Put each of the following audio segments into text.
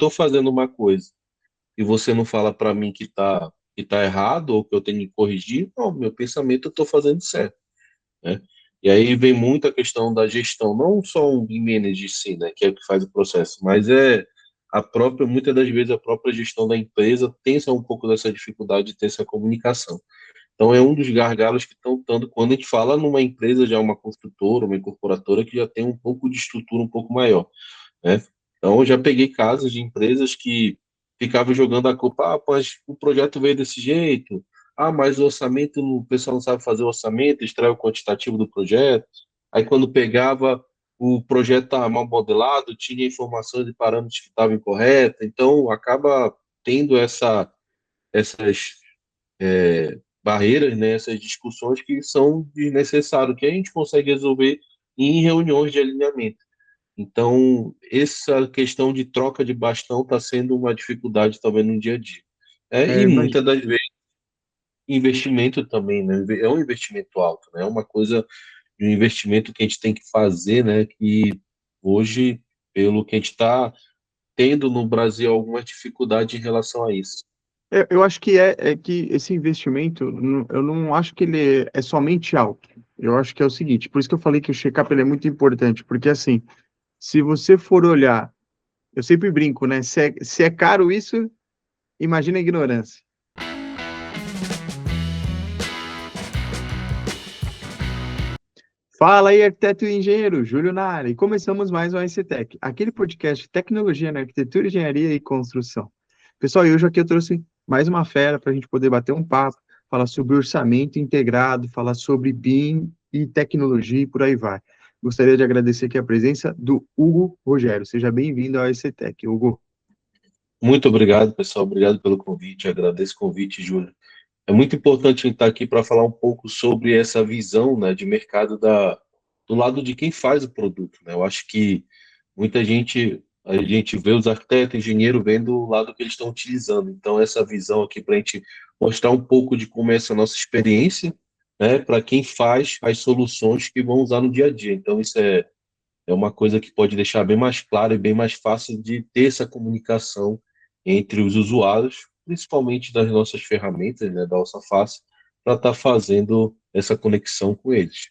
estou fazendo uma coisa e você não fala para mim que tá errado ou que eu tenho que corrigir, não, meu pensamento eu estou fazendo certo, né? E aí vem muito a questão da gestão, não só um manager em si, né, que é o que faz o processo, mas é a própria, muitas das vezes a própria gestão da empresa tem um pouco dessa dificuldade de ter essa comunicação. Então é um dos gargalos que estão dando quando a gente fala numa empresa já uma construtora, uma incorporadora que já tem um pouco de estrutura um pouco maior, né? Então eu já peguei casos de empresas que ficavam jogando a culpa, mas o projeto veio desse jeito, mas o orçamento, o pessoal não sabe fazer o orçamento, extrai o quantitativo do projeto. Aí quando pegava o projeto tá mal modelado, tinha informações e parâmetros que estavam incorretos, então acaba tendo essas barreiras, né, essas discussões que são desnecessárias, que a gente consegue resolver em reuniões de alinhamento. Então, essa questão de troca de bastão está sendo uma dificuldade também no dia a dia. É, E imagina. muitas das vezes, investimento também, né? É um investimento alto, né? É uma coisa de um investimento que a gente tem que fazer, né? Que hoje, pelo que a gente está tendo no Brasil, alguma dificuldade em relação a isso. Eu acho que é que esse investimento, eu não acho que ele é somente alto. Eu acho que é o seguinte, por isso que eu falei que o check-up ele é muito importante, porque assim, se você for olhar, eu sempre brinco, né? Se é caro isso, imagina a ignorância. Fala aí, arquiteto e engenheiro, Júlio na área, e começamos mais um ICTech, aquele podcast de tecnologia na arquitetura, engenharia e construção. Pessoal, e hoje aqui eu trouxe mais uma fera para a gente poder bater um papo, falar sobre orçamento integrado, falar sobre BIM e tecnologia e por aí vai. Gostaria de agradecer aqui a presença do Hugo Rogério. Seja bem-vindo ao ICTech, Hugo. Muito obrigado, pessoal. Obrigado pelo convite. Agradeço o convite, Júlio. É muito importante a gente estar aqui para falar um pouco sobre essa visão, né, de mercado do lado de quem faz o produto, né? Eu acho que muita gente, a gente vê os arquitetos, engenheiros vendo o lado que eles estão utilizando. Então, essa visão aqui para a gente mostrar um pouco de como é essa nossa experiência, né, para quem faz as soluções que vão usar no dia a dia. Então, é uma coisa que pode deixar bem mais claro e bem mais fácil de ter essa comunicação entre os usuários, principalmente das nossas ferramentas, né, da nossa face, para estar fazendo essa conexão com eles.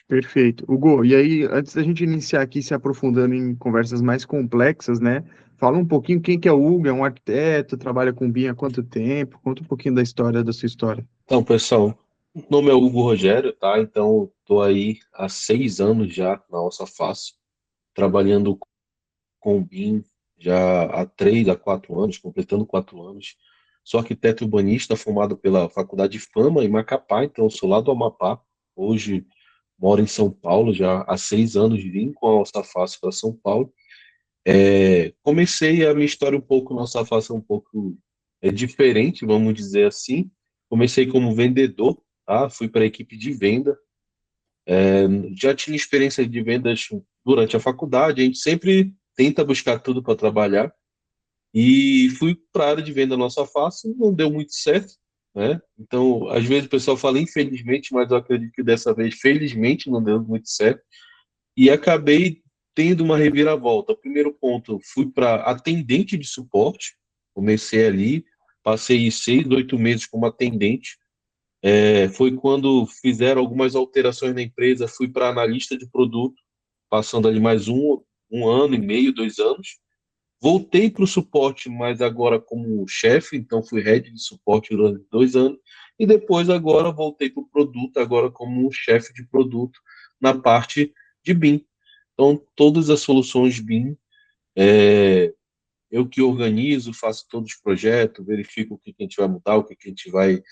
Perfeito. Hugo, e aí, antes da gente iniciar aqui se aprofundando em conversas mais complexas, né? Fala um pouquinho quem que é o Hugo, é um arquiteto, trabalha com BIM há quanto tempo? Conta um pouquinho da história, da sua história. Então, pessoal, o nome é Hugo Rogério, tá? Então, estou aí há 6 anos já na nossa face, trabalhando com o BIM já há 3 a 4 anos, completando 4 anos. Sou arquiteto urbanista formado pela Faculdade de Fama em Macapá, então sou lá do Amapá. Hoje moro em São Paulo, já há 6 anos vim com a Alçafácil para São Paulo. Comecei a minha história um pouco na Alçafácil, um pouco diferente, vamos dizer assim. Comecei como vendedor, tá? Fui para a equipe de venda. Já tinha experiência de vendas durante a faculdade, a gente sempre tenta buscar tudo para trabalhar. E fui para a área de venda nossa face, não deu muito certo, né? Então, às vezes o pessoal fala infelizmente, mas eu acredito que dessa vez, felizmente, não deu muito certo. E acabei tendo uma reviravolta. Primeiro ponto, fui para atendente de suporte, comecei ali, passei 6, 8 meses como atendente. Foi quando fizeram algumas alterações na empresa, fui para analista de produto, passando ali mais um ano e meio, 2 anos. Voltei para o suporte, mas agora como chefe, então fui head de suporte durante 2 anos, e depois agora voltei para o produto, agora como chefe de produto na parte de BIM. Então, todas as soluções BIM, eu que organizo, faço todos os projetos, verifico o que a gente vai mudar, o que a gente vai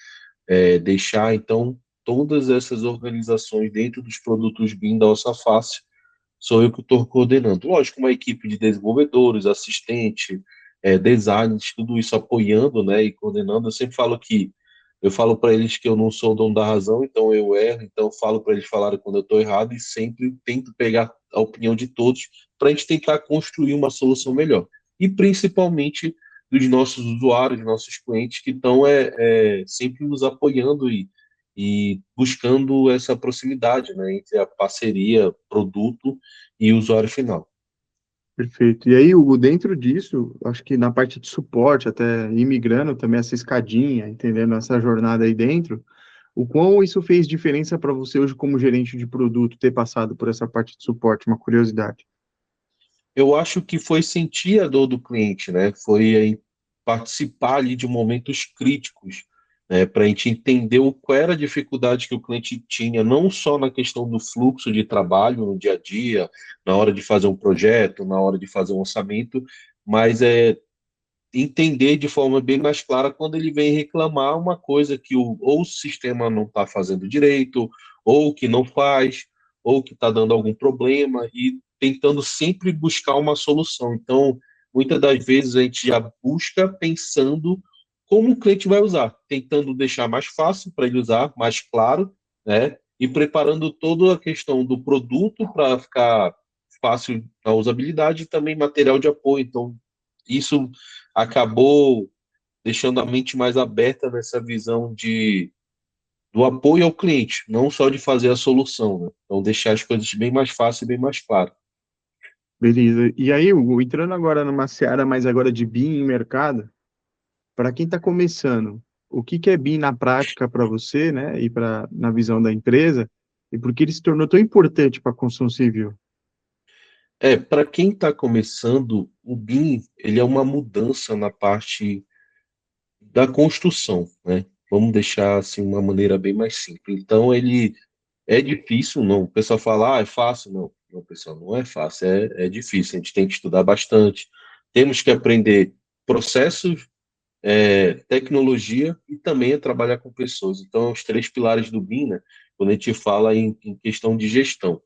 deixar. Então, todas essas organizações dentro dos produtos BIM da Alça Fácil sou eu que estou coordenando. Lógico, uma equipe de desenvolvedores, assistente, designers, tudo isso apoiando, né, e coordenando. Eu sempre falo que eu falo para eles que eu não sou o dono da razão, então eu erro, então eu falo para eles falarem quando eu estou errado e sempre tento pegar a opinião de todos para a gente tentar construir uma solução melhor. E principalmente dos nossos usuários, nossos clientes que estão sempre nos apoiando e buscando essa proximidade, né, entre a parceria, produto e usuário final. Perfeito. E aí, Hugo, dentro disso, acho que na parte de suporte, até imigrando também essa escadinha, entendendo essa jornada aí dentro, o quão isso fez diferença para você hoje como gerente de produto, ter passado por essa parte de suporte, uma curiosidade. Eu acho que foi sentir a dor do cliente, né? Foi participar ali de momentos críticos, né? Para a gente entender qual era a dificuldade que o cliente tinha, não só na questão do fluxo de trabalho no dia a dia, na hora de fazer um projeto, na hora de fazer um orçamento, mas entender de forma bem mais clara quando ele vem reclamar uma coisa que ou o sistema não está fazendo direito, ou que não faz, ou que está dando algum problema, e tentando sempre buscar uma solução. Então, muitas das vezes a gente já busca pensando como o cliente vai usar, tentando deixar mais fácil para ele usar, mais claro, né? E preparando toda a questão do produto para ficar fácil a usabilidade e também material de apoio. Então, isso acabou deixando a mente mais aberta nessa visão do apoio ao cliente, não só de fazer a solução, né? Então, deixar as coisas bem mais fáceis e bem mais claras. Beleza. E aí, Hugo, entrando agora numa seara mais agora de BIM em mercado, para quem está começando, o que que é BIM na prática para você, né, e para na visão da empresa, e por que ele se tornou tão importante para a construção civil? Para quem está começando, o BIM, ele é uma mudança na parte da construção, né? Vamos deixar assim uma maneira bem mais simples. Então, ele é difícil, não. O pessoal fala, é fácil, não. Não, pessoal, não é fácil, é difícil. A gente tem que estudar bastante. Temos que aprender processos, tecnologia e também a trabalhar com pessoas. Então, os três pilares do BIM, né, quando a gente fala em questão de gestão.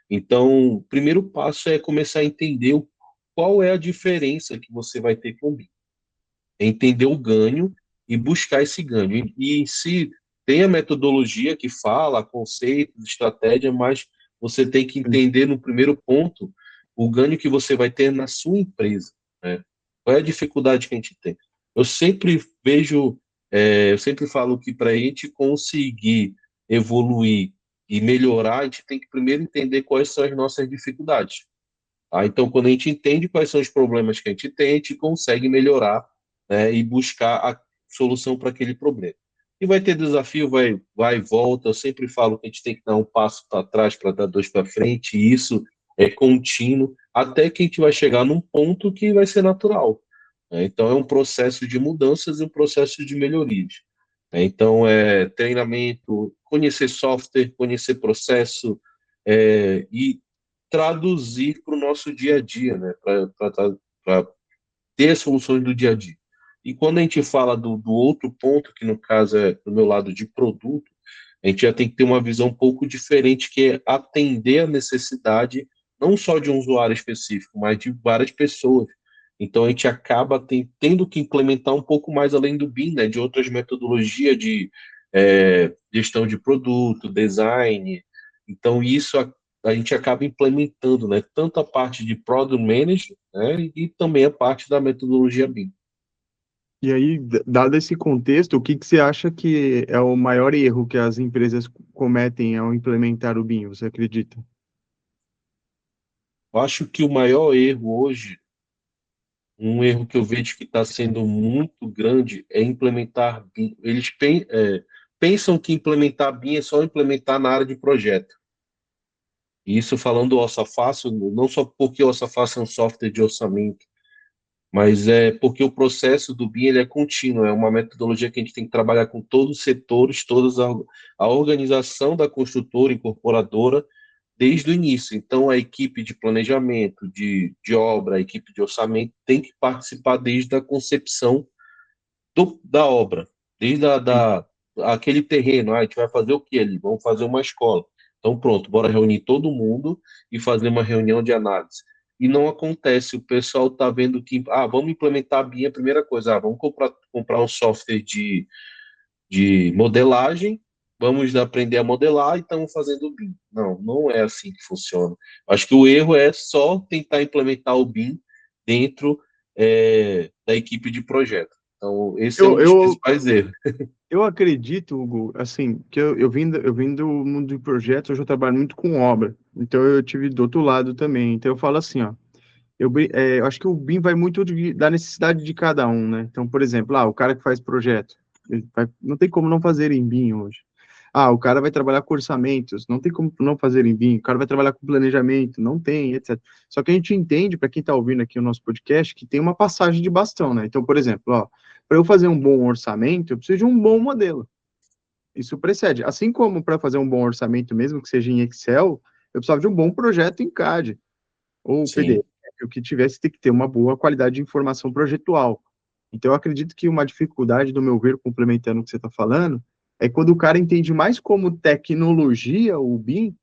Então, o primeiro passo é começar a entender qual é a diferença que você vai ter com o BIM. É entender o ganho e buscar esse ganho. E se tem a metodologia que fala, conceitos, estratégia, mas você tem que entender no primeiro ponto o ganho que você vai ter na sua empresa, né? Qual é a dificuldade que a gente tem? Eu sempre vejo, eu sempre falo que para a gente conseguir evoluir e melhorar, a gente tem que primeiro entender quais são as nossas dificuldades. Tá? Então, quando a gente entende quais são os problemas que a gente consegue melhorar, né, e buscar a solução para aquele problema. E vai ter desafio, vai e volta. Eu sempre falo que a gente tem que dar um passo para trás para dar dois para frente, e isso é contínuo, até que a gente vai chegar num ponto que vai ser natural, né? Então, é um processo de mudanças e um processo de melhorias, né? Então, treinamento, conhecer software, conhecer processo, e traduzir para o nosso dia a dia, né? Para ter as soluções do dia a dia. E quando a gente fala do outro ponto, que no caso é do meu lado de produto, a gente já tem que ter uma visão um pouco diferente, que é atender a necessidade não só de um usuário específico, mas de várias pessoas. Então a gente acaba tendo que implementar um pouco mais além do BIM, né, de outras metodologias de gestão de produto, design. Então isso a gente acaba implementando, né, tanto a parte de Product Manager, né, e também a parte da metodologia BIM. E aí, dado esse contexto, o que que você acha que é o maior erro que as empresas cometem ao implementar o BIM, você acredita? Eu acho que o maior erro hoje, um erro que eu vejo que está sendo muito grande, é implementar BIM. Eles pensam que implementar BIM é só implementar na área de projeto. E isso falando do Orça Fácil, não só porque o Orça Fácil é um software de orçamento, mas é porque o processo do BIM ele é contínuo, é uma metodologia que a gente tem que trabalhar com todos os setores, a organização da construtora, incorporadora, desde o início. Então, a equipe de planejamento, de obra, a equipe de orçamento tem que participar desde a concepção da obra, desde Sim. aquele terreno. A gente vai fazer o que ali? Vamos fazer uma escola. Então, pronto, bora reunir todo mundo e fazer uma reunião de análise. E não acontece, o pessoal está vendo que, vamos implementar a BIM, a primeira coisa, vamos comprar um software de modelagem, vamos aprender a modelar e estamos fazendo o BIM. Não, não é assim que funciona. Acho que o erro é só tentar implementar o BIM dentro da equipe de projeto. Então, esse é Eu, um dos eu, principais erros. eu acredito, Hugo, assim, que eu vim do mundo de projetos, hoje eu trabalho muito com obra, então eu tive do outro lado também. Então eu falo assim, ó, eu acho que o BIM vai muito da necessidade de cada um, né? Então, por exemplo, o cara que faz projeto, não tem como não fazer em BIM hoje. O cara vai trabalhar com orçamentos, não tem como não fazer em BIM. O cara vai trabalhar com planejamento, não tem, etc. Só que a gente entende, para quem está ouvindo aqui o nosso podcast, que tem uma passagem de bastão, né? Então, por exemplo, para eu fazer um bom orçamento, eu preciso de um bom modelo. Isso precede. Assim como para fazer um bom orçamento, mesmo que seja em Excel, eu precisava de um bom projeto em CAD ou Sim, PDF. O que tivesse tem que ter uma boa qualidade de informação projetual. Então, eu acredito que uma dificuldade, do meu ver, complementando o que você está falando, é quando o cara entende mais como tecnologia, o BIM,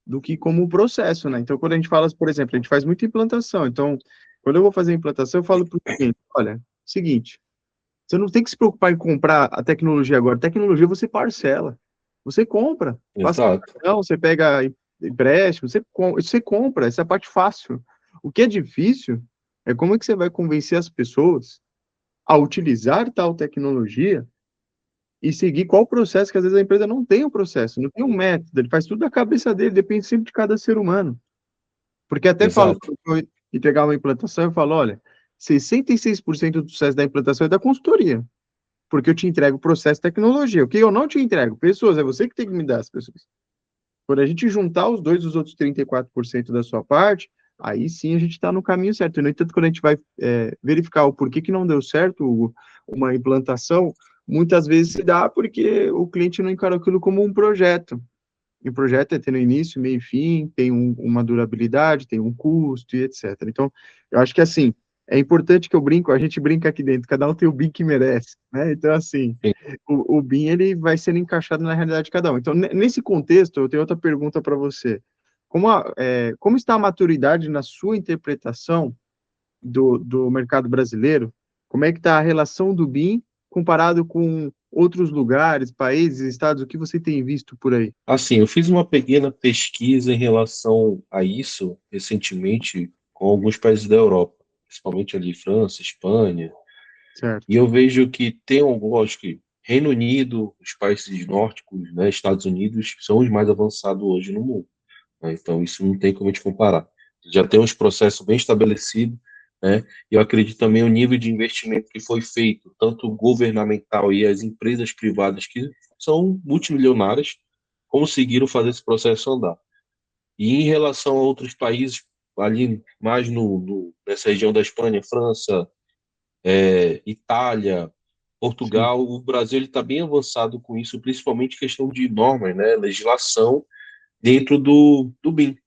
do que como processo, né? Então, quando a gente fala, por exemplo, a gente faz muita implantação. Então, quando eu vou fazer a implantação, eu falo para o cliente, olha, seguinte, você não tem que se preocupar em comprar a tecnologia agora. Tecnologia você parcela. Você compra. Passa exato, cartão, você pega empréstimo, você compra. Essa é a parte fácil. O que é difícil é como é que você vai convencer as pessoas a utilizar tal tecnologia e seguir qual processo, que às vezes a empresa não tem um processo, não tem um método, ele faz tudo da cabeça dele, depende sempre de cada ser humano. Porque até falo, exato, entregar uma implantação, eu falo, olha, 66% do sucesso da implantação é da consultoria, porque eu te entrego o processo e tecnologia. O que eu não te entrego? Pessoas, é você que tem que me dar as pessoas. Quando a gente juntar os dois, os outros 34% da sua parte, aí sim a gente está no caminho certo. E, no entanto, quando a gente vai verificar o porquê que não deu certo uma implantação, muitas vezes se dá porque o cliente não encarou aquilo como um projeto. E o projeto é ter no início, meio e fim, tem uma durabilidade, tem um custo e etc. Então, eu acho que assim, é importante que a gente brinca aqui dentro, cada um tem o BIM que merece, né? Então, assim, sim. o BIM ele vai sendo encaixado na realidade de cada um. Então, nesse contexto, eu tenho outra pergunta para você. Como está a maturidade na sua interpretação do mercado brasileiro? Como é que está a relação do BIM comparado com outros lugares, países, estados? O que você tem visto por aí? Assim, eu fiz uma pequena pesquisa em relação a isso recentemente com alguns países da Europa, principalmente ali França, Espanha, e Certo. eu vejo que tem alguns, acho que Reino Unido, os países nórdicos, né, Estados Unidos, são os mais avançados hoje no mundo, né? Então isso não tem como a gente comparar. Já tem uns processos bem estabelecidos, né? E eu acredito também o nível de investimento que foi feito, tanto governamental e as empresas privadas que são multimilionárias, conseguiram fazer esse processo andar. E em relação a outros países, ali mais nessa região da Espanha, França, Itália, Sim. Portugal, o Brasil ele está bem avançado com isso, principalmente questão de normas, né, legislação dentro do BIM.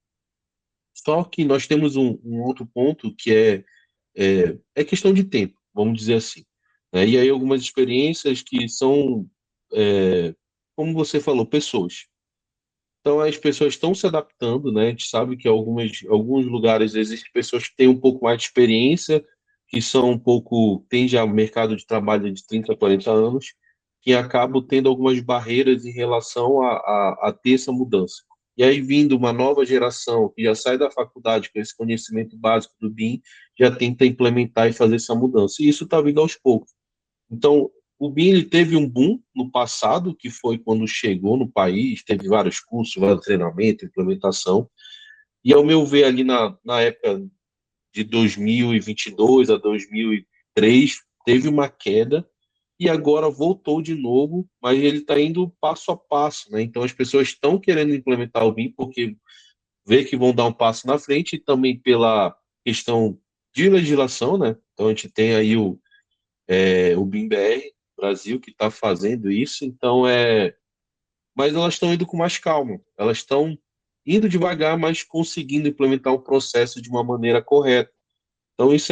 Só que nós temos um outro ponto que é questão de tempo, vamos dizer assim, né? E aí algumas experiências que são, como você falou, pessoas. Então as pessoas estão se adaptando, né? A gente sabe que alguns lugares existem pessoas que têm um pouco mais de experiência, que são um pouco, têm já mercado de trabalho de 30, 40 anos, que acabam tendo algumas barreiras em relação a ter essa mudança. E aí, vindo uma nova geração que já sai da faculdade com esse conhecimento básico do BIM, já tenta implementar e fazer essa mudança. E isso está vindo aos poucos. Então, o BIM ele teve um boom no passado, que foi quando chegou no país, teve vários cursos, vários treinamentos, implementação. E, ao meu ver, ali na época de 2022 a 2003, teve uma queda e agora voltou de novo, mas ele está indo passo a passo, né? Então, as pessoas estão querendo implementar o BIM porque vê que vão dar um passo na frente e também pela questão de legislação, né? Então, a gente tem aí o BIM-BR Brasil que está fazendo isso, então mas elas estão indo com mais calma, elas estão indo devagar, mas conseguindo implementar o processo de uma maneira correta. Então isso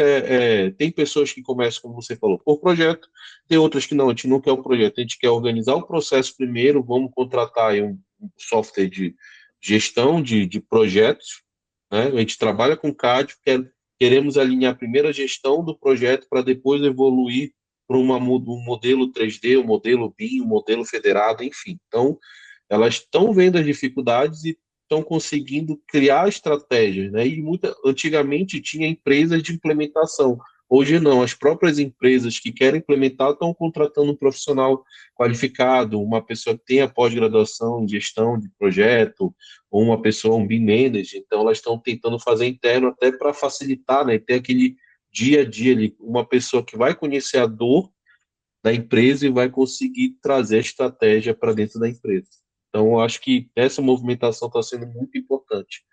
tem pessoas que começam, como você falou, por projeto, tem outras que não, a gente não quer o projeto, a gente quer organizar o processo primeiro, vamos contratar aí um software de gestão de projetos, né? A gente trabalha com CAD, queremos alinhar primeiro a gestão do projeto para depois evoluir para um modelo 3D, um modelo BIM, um modelo federado, enfim. Então, elas estão vendo as dificuldades e estão conseguindo criar estratégias, né? Antigamente tinha empresas de implementação. Hoje não, as próprias empresas que querem implementar estão contratando um profissional qualificado, uma pessoa que tenha pós-graduação em gestão de projeto, ou uma pessoa, um BIM manager, então elas estão tentando fazer interno até para facilitar, né, ter aquele dia a dia ali, uma pessoa que vai conhecer a dor da empresa e vai conseguir trazer a estratégia para dentro da empresa. Então, eu acho que essa movimentação está sendo muito importante.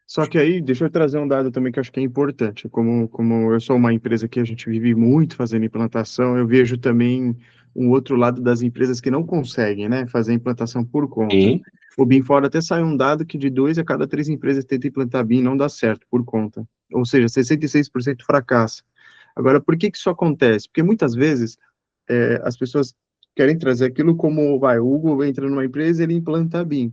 Só que aí, deixa eu trazer um dado também que eu acho que é importante. Como eu sou uma empresa que a gente vive muito fazendo implantação, eu vejo também um outro lado das empresas que não conseguem, né, fazer a implantação por conta. Sim, O BIM Fora até saiu um dado que de 2 a cada 3 empresas tentam implantar BIM e não dá certo por conta. Ou seja, 66% fracassa. Agora, por que que isso acontece? Porque muitas vezes as pessoas querem trazer aquilo como, vai, o Hugo entra numa empresa e ele implanta BIM.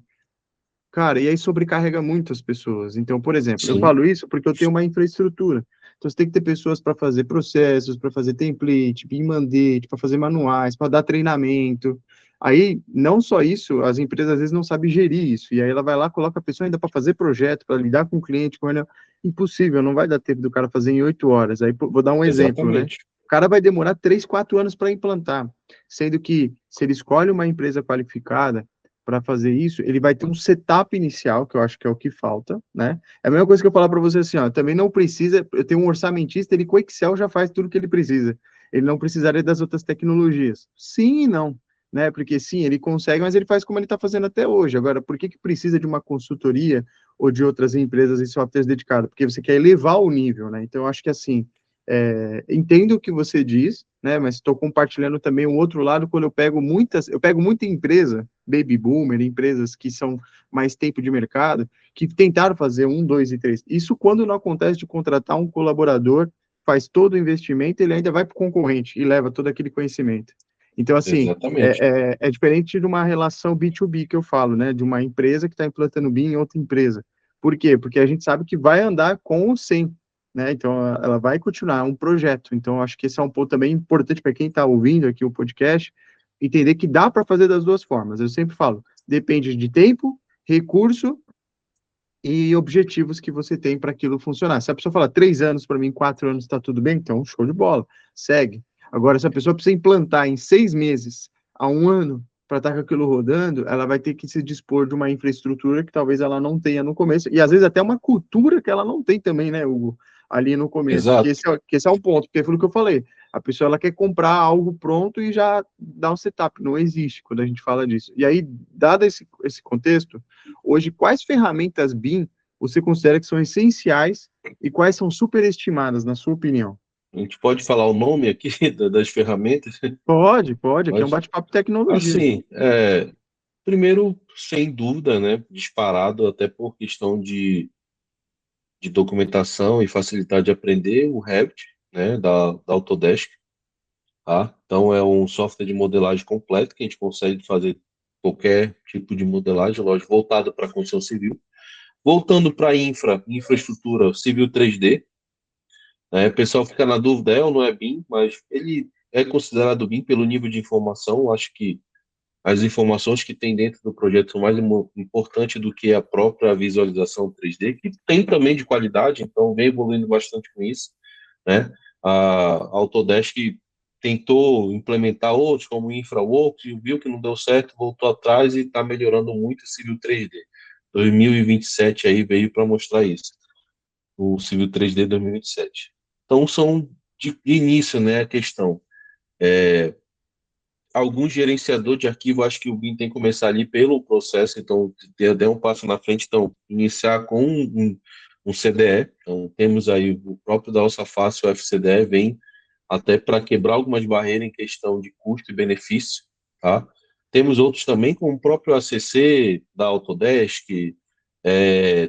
Cara, e aí sobrecarrega muito as pessoas. Então, por exemplo, eu sim, falo isso porque eu tenho uma infraestrutura. Então, você tem que ter pessoas para fazer processos, para fazer template, BIM mandate, para fazer manuais, para dar treinamento. Aí, não só isso, as empresas às vezes não sabem gerir isso. E aí ela vai lá, coloca a pessoa ainda para fazer projeto, para lidar com o cliente, com ele. Impossível, não vai dar tempo do cara fazer em 8 horas. Aí, vou dar um exemplo, né? exatamente. O cara vai demorar 3, 4 anos para implantar. Sendo que, se ele escolhe uma empresa qualificada, para fazer isso, ele vai ter um setup inicial, que eu acho que é o que falta, né? É a mesma coisa que eu falar para você assim, ó, também não precisa, eu tenho um orçamentista, ele com Excel já faz tudo que ele precisa. Ele não precisaria das outras tecnologias. Sim e não, né? Porque sim, ele consegue, mas ele faz como ele está fazendo até hoje. Agora, por que que precisa de uma consultoria ou de outras empresas e softwares dedicados? Porque você quer elevar o nível, né? Então, eu acho que assim, entendo o que você diz, né? Mas estou compartilhando também um outro lado quando eu pego muita empresa, baby boomer, empresas que são mais tempo de mercado, que tentaram fazer um, dois e três. Isso quando não acontece de contratar um colaborador, faz todo o investimento, ele ainda vai para o concorrente e leva todo aquele conhecimento. Então, assim, Exatamente. é diferente de uma relação B2B que eu falo, né? De uma empresa que está implantando BIM em outra empresa. Por quê? Porque a gente sabe que vai andar com ou sem, né? Então, ela vai continuar um projeto. Então, acho que esse é um ponto também importante para quem está ouvindo aqui o podcast, entender que dá para fazer das duas formas. Eu sempre falo, depende de tempo, recurso e objetivos que você tem para aquilo funcionar. Se a pessoa fala 3 anos para mim, 4 anos está tudo bem, então show de bola, segue. Agora, se a pessoa precisa implantar em 6 meses a um ano para estar com aquilo rodando, ela vai ter que se dispor de uma infraestrutura que talvez ela não tenha no começo, e às vezes até uma cultura que ela não tem também, né, Hugo, ali no começo, Exato. que esse é um ponto, porque foi o que eu falei, a pessoa ela quer comprar algo pronto e já dar um setup, não existe quando a gente fala disso. E aí, dado esse contexto, hoje, quais ferramentas BIM você considera que são essenciais e quais são superestimadas, na sua opinião? A gente pode falar o nome aqui das ferramentas? Pode, pode, aqui é um Pode. bate-papo de tecnologia. Assim, primeiro, sem dúvida, né, disparado, até por questão de documentação e facilidade de aprender, o Revit, né, da Autodesk, tá? Então, é um software de modelagem completo que a gente consegue fazer qualquer tipo de modelagem, lógico, voltado para a construção civil. Voltando para infraestrutura civil 3D, né, o pessoal fica na dúvida, é ou não é BIM, mas ele é considerado BIM pelo nível de informação. Acho que as informações que tem dentro do projeto são mais importantes do que a própria visualização 3D, que tem também de qualidade, então vem evoluindo bastante com isso, né? A Autodesk tentou implementar outros, como o InfraWorks, e viu que não deu certo, voltou atrás e está melhorando muito o Civil 3D. 2027 aí veio para mostrar isso, o Civil 3D 2027. Então são de início, né, a questão. Algum gerenciador de arquivo, acho que o BIM tem que começar ali pelo processo, então der um passo na frente, então iniciar com um CDE, então temos aí o próprio da Alça Fácil, o FCDE, vem até para quebrar algumas barreiras em questão de custo e benefício, tá? Temos outros também, como o próprio ACC da Autodesk,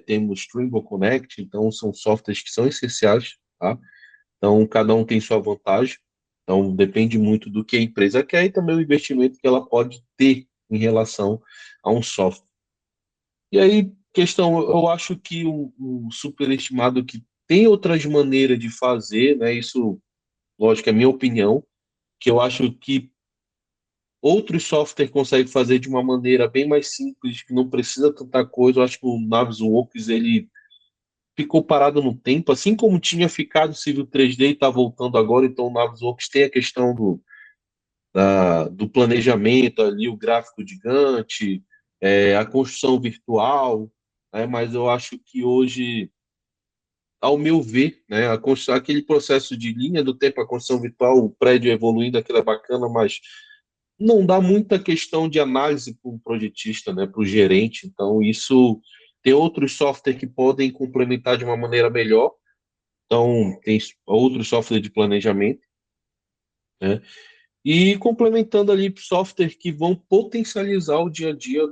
temos Trimble Connect, então são softwares que são essenciais, tá? Então, cada um tem sua vantagem. Então, depende muito do que a empresa quer e também o investimento que ela pode ter em relação a um software. E aí, questão, eu acho que o superestimado que tem outras maneiras de fazer, né? Isso, lógico, é minha opinião, que eu acho que outros softwares conseguem fazer de uma maneira bem mais simples, que não precisa tanta coisa. Eu acho que o Navisworks, ele ficou parado no tempo, assim como tinha ficado o Civil 3D e está voltando agora, então o Navisworks tem a questão do planejamento ali, o gráfico gigante, a construção virtual, né? Mas eu acho que hoje, ao meu ver, né, aquele processo de linha do tempo, a construção virtual, o prédio evoluindo, aquilo é bacana, mas não dá muita questão de análise para o projetista, né, para o gerente. Então, isso tem outros softwares que podem complementar de uma maneira melhor. Então, tem outros softwares de planejamento, né? E complementando ali software que vão potencializar o dia a dia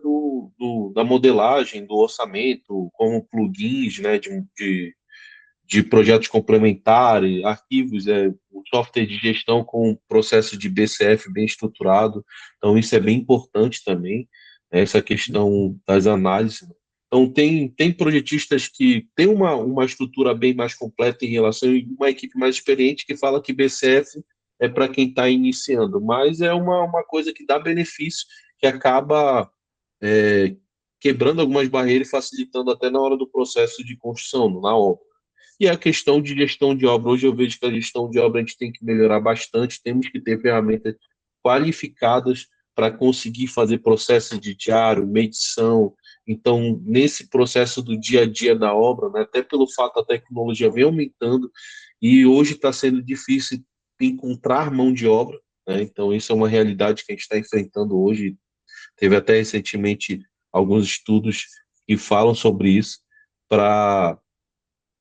da modelagem, do orçamento, como plugins, né, de projetos complementares, arquivos, o software de gestão com processo de BCF bem estruturado. Então, isso é bem importante também, né, essa questão das análises. Então, tem projetistas que têm uma estrutura bem mais completa em relação a uma equipe mais experiente que fala que BCF é para quem está iniciando, mas é uma coisa que dá benefício, que acaba é, quebrando algumas barreiras e facilitando até na hora do processo de construção, na obra. E a questão de gestão de obra, hoje eu vejo que a gestão de obra a gente tem que melhorar bastante, temos que ter ferramentas qualificadas para conseguir fazer processo de diário, medição. Então, nesse processo do dia a dia da obra, né, até pelo fato da tecnologia vem aumentando, e hoje está sendo difícil encontrar mão de obra, né? Então, isso é uma realidade que a gente está enfrentando hoje. Teve até recentemente alguns estudos que falam sobre isso, para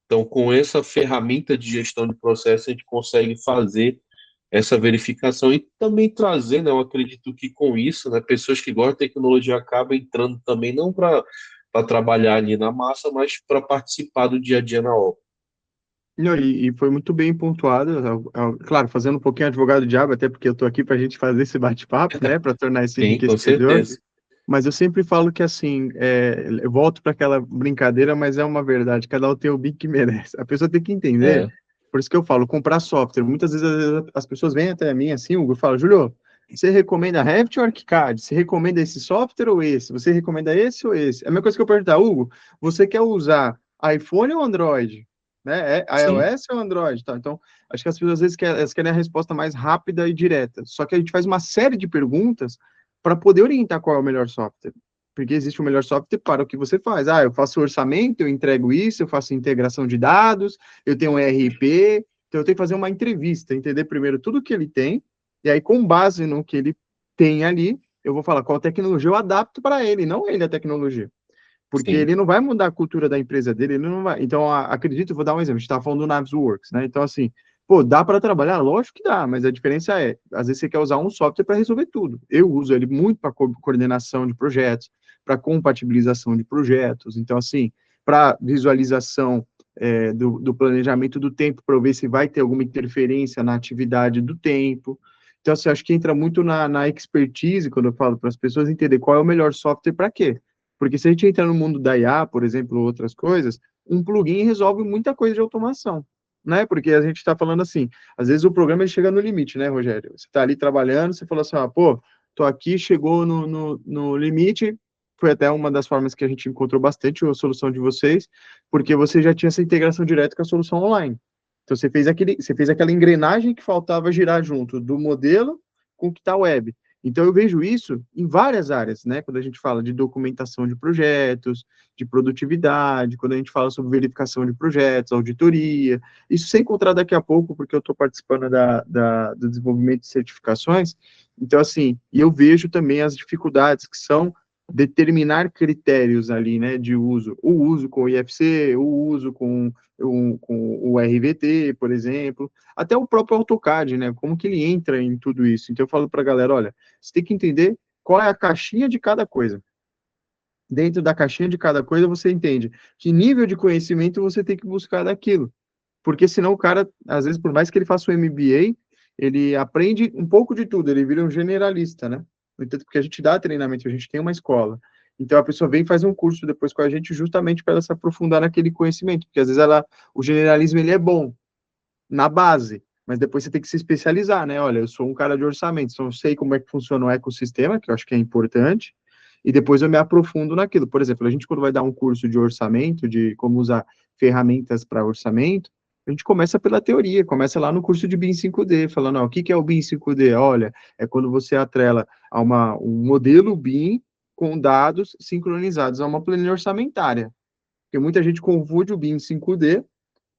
então, com essa ferramenta de gestão de processo, a gente consegue fazer essa verificação e também trazer, né, eu acredito que com isso, né, pessoas que gostam de tecnologia acabam entrando também, não para trabalhar ali na massa, mas para participar do dia a dia na obra. Não, e foi muito bem pontuado, claro, fazendo um pouquinho advogado diabo, até porque eu estou aqui para a gente fazer esse bate-papo, né, para tornar isso Sim, com enriquecedor, certeza. mas eu sempre falo que, assim, eu volto para aquela brincadeira, mas é uma verdade, cada um tem o bico que merece. A pessoa tem que entender, É, por isso que eu falo, comprar software, muitas vezes as pessoas vêm até mim, assim, Hugo, e falam, Júlio, você recomenda Revit ou ArchiCAD? Você recomenda esse software ou esse? Você recomenda esse ou esse? É a mesma coisa que eu perguntar, Hugo, você quer usar iPhone ou Android? Né? É sim, iOS ou Android? Tá? Então, acho que as pessoas às vezes elas querem a resposta mais rápida e direta. Só que a gente faz uma série de perguntas para poder orientar qual é o melhor software. Porque existe o melhor software para o que você faz. Ah, eu faço orçamento, eu entrego isso, eu faço integração de dados, eu tenho um ERP, então eu tenho que fazer uma entrevista, entender primeiro tudo que ele tem, e aí, com base no que ele tem ali, eu vou falar qual tecnologia eu adapto para ele, não ele a tecnologia. Porque sim, ele não vai mudar a cultura da empresa dele, ele não vai. Então, acredito, vou dar um exemplo, a gente estava falando do Navisworks, né? Então, assim, pô, dá para trabalhar? Lógico que dá, mas a diferença é, às vezes você quer usar um software para resolver tudo. Eu uso ele muito para coordenação de projetos, para compatibilização de projetos, então, assim, para visualização do planejamento do tempo, para ver se vai ter alguma interferência na atividade do tempo. Então, assim, acho que entra muito na expertise, quando eu falo para as pessoas entender qual é o melhor software para quê. Porque se a gente entrar no mundo da IA, por exemplo, outras coisas, um plugin resolve muita coisa de automação, né? Porque a gente está falando assim, às vezes o programa ele chega no limite, né, Rogério? Você está ali trabalhando, você fala assim, pô, tô aqui, chegou no limite, foi até uma das formas que a gente encontrou bastante a solução de vocês, porque você já tinha essa integração direta com a solução online. Então você fez aquela engrenagem que faltava girar junto do modelo com o que está web. Então, eu vejo isso em várias áreas, né? Quando a gente fala de documentação de projetos, de produtividade, quando a gente fala sobre verificação de projetos, auditoria, isso sem encontrar daqui a pouco, porque eu estou participando do desenvolvimento de certificações. Então, assim, e eu vejo também as dificuldades que são determinar critérios ali, né, de uso. O uso com o IFC, o uso com o RVT, por exemplo, até o próprio AutoCAD, né? Como que ele entra em tudo isso? Então eu falo para a galera, olha, você tem que entender qual é a caixinha de cada coisa. Dentro da caixinha de cada coisa você entende que nível de conhecimento você tem que buscar daquilo. Porque senão o cara, às vezes, por mais que ele faça o MBA, ele aprende um pouco de tudo, ele vira um generalista, né? No entanto, porque a gente dá treinamento, a gente tem uma escola. Então a pessoa vem e faz um curso depois com a gente justamente para ela se aprofundar naquele conhecimento, porque às vezes o generalismo ele é bom, na base, mas depois você tem que se especializar, né? Olha, eu sou um cara de orçamento, então eu sei como é que funciona o ecossistema, que eu acho que é importante, e depois eu me aprofundo naquilo. Por exemplo, a gente quando vai dar um curso de orçamento, de como usar ferramentas para orçamento, a gente começa pela teoria, começa lá no curso de BIM 5D, falando, ó, o que que é o BIM 5D? Olha, é quando você atrela a um modelo BIM com dados sincronizados a uma planilha orçamentária. Porque muita gente confunde o BIM 5D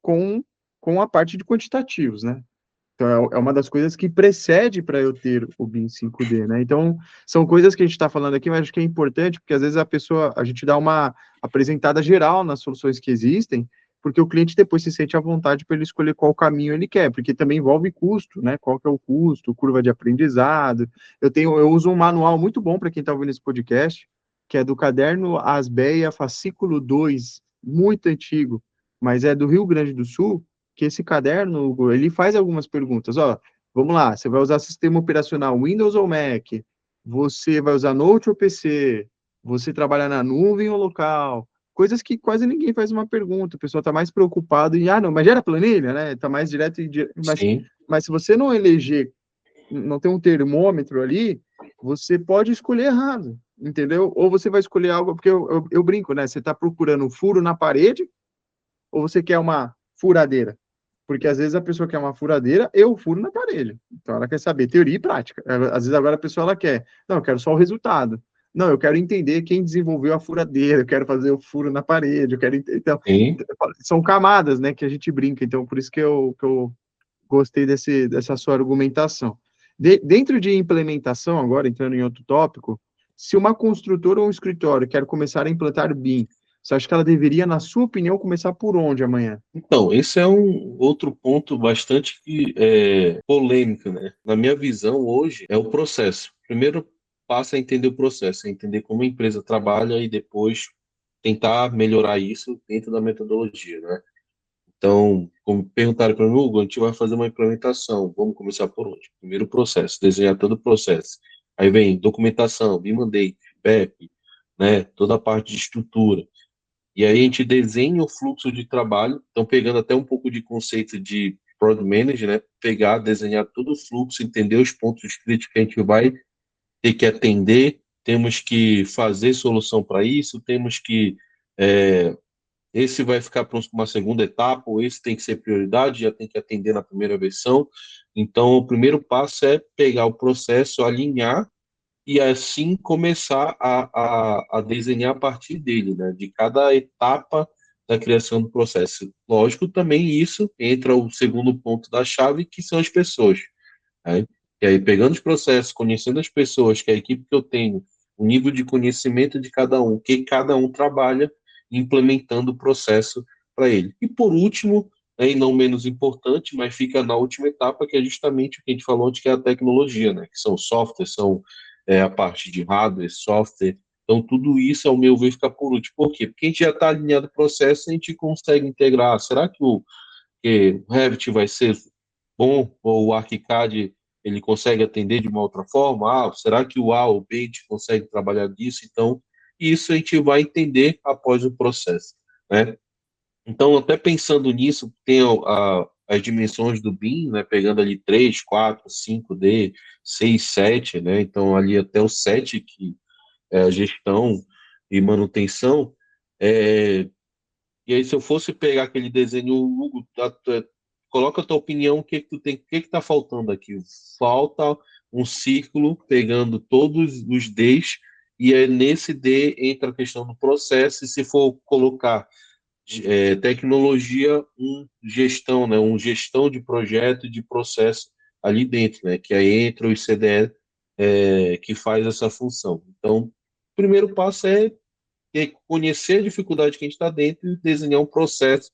com, com a parte de quantitativos, né? Então, é uma das coisas que precede para eu ter o BIM 5D, né? Então, são coisas que a gente está falando aqui, mas acho que é importante, porque às vezes a gente dá uma apresentada geral nas soluções que existem, porque o cliente depois se sente à vontade para ele escolher qual caminho ele quer, porque também envolve custo, né? Qual que é o custo, curva de aprendizado. Eu uso um manual muito bom para quem está ouvindo esse podcast, que é do caderno Asbeia, fascículo 2, muito antigo, mas é do Rio Grande do Sul, que esse caderno, Hugo, ele faz algumas perguntas. Ó, vamos lá, você vai usar sistema operacional Windows ou Mac? Você vai usar Note ou PC? Você trabalha na nuvem ou local? Coisas que quase ninguém faz uma pergunta. O pessoal está mais preocupado em, não, mas gera planilha, né? Está mais direto e Sim, mas se você não eleger, não tem um termômetro ali, você pode escolher errado, entendeu? Ou você vai escolher algo, porque eu brinco, né? Você está procurando um furo na parede ou você quer uma furadeira? Porque às vezes a pessoa quer uma furadeira, eu furo na parede. Então ela quer saber teoria e prática. Às vezes agora a pessoa ela quer, não, eu quero só o resultado. Não, eu quero entender quem desenvolveu a furadeira, eu quero fazer o furo na parede, eu quero então sim. são camadas, né, que a gente brinca. Então por isso que eu gostei dessa sua argumentação. Dentro de implementação, agora entrando em outro tópico, se uma construtora ou um escritório quer começar a implantar BIM, você acha que ela deveria, na sua opinião, começar por onde amanhã? Então, esse é um outro ponto bastante polêmico, né? Na minha visão, hoje, é o processo. Primeiro, passa a entender o processo, a entender como a empresa trabalha e depois tentar melhorar isso dentro da metodologia, né? Então, como perguntaram para mim, Hugo, a gente vai fazer uma implementação. Vamos começar por onde? Primeiro o processo, desenhar todo o processo. Aí vem documentação, me mandei, feedback, né? Toda a parte de estrutura. E aí a gente desenha o fluxo de trabalho, então pegando até um pouco de conceito de Product Manager, né? Pegar, desenhar todo o fluxo, entender os pontos críticos que a gente vai ter que atender, temos que fazer solução para isso, temos que esse vai ficar para uma segunda etapa, ou esse tem que ser prioridade, já tem que atender na primeira versão. Então, o primeiro passo é pegar o processo, alinhar e assim começar a desenhar a partir dele, né? De cada etapa da criação do processo. Lógico, também isso entra o segundo ponto da chave, que são as pessoas. Né? E aí, pegando os processos, conhecendo as pessoas, que é a equipe que eu tenho, o nível de conhecimento de cada um, que cada um trabalha, implementando o processo para ele. E por último, né, e não menos importante, mas fica na última etapa, que é justamente o que a gente falou antes, que é a tecnologia, né? Que são softwares, são a parte de hardware, software. Então, tudo isso, ao meu ver, fica por último. Por quê? Porque a gente já está alinhado o processo, a gente consegue integrar. Será que o Revit vai ser bom, ou o ArchiCAD ele consegue atender de uma outra forma? Será que o A ou B a gente consegue trabalhar disso? Então, isso a gente vai entender após o processo, né? Então, até pensando nisso, tem as dimensões do BIM, né? Pegando ali 3, 4, 5D, 6, 7, né? Então, ali até o 7, que é a gestão e manutenção, é, e aí, se eu fosse pegar aquele desenho, Hugo, coloca a tua opinião, o que que tu tem, o que que tá faltando aqui? Falta um círculo pegando todos os Ds, e é nesse D entra a questão do processo, e se for colocar tecnologia, gestão, né? Gestão de projeto e de processo ali dentro, né? Que aí entra o CDE, que faz essa função. Então, o primeiro passo é conhecer a dificuldade que a gente está dentro e desenhar um processo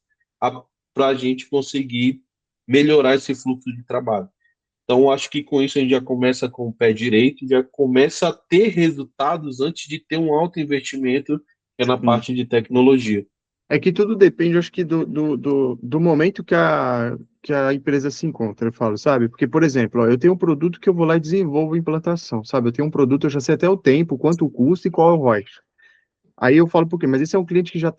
para a gente conseguir melhorar esse fluxo de trabalho. Então, acho que com isso a gente já começa com o pé direito, já começa a ter resultados antes de ter um alto investimento, que é na Sim. parte de tecnologia. É que tudo depende, acho que, do momento que a empresa se encontra, eu falo, sabe? Porque, por exemplo, ó, eu tenho um produto que eu vou lá e desenvolvo a implantação, sabe? Eu tenho um produto, eu já sei até o tempo, quanto custa e qual é o ROI. Aí eu falo, por quê? Mas esse é um cliente que já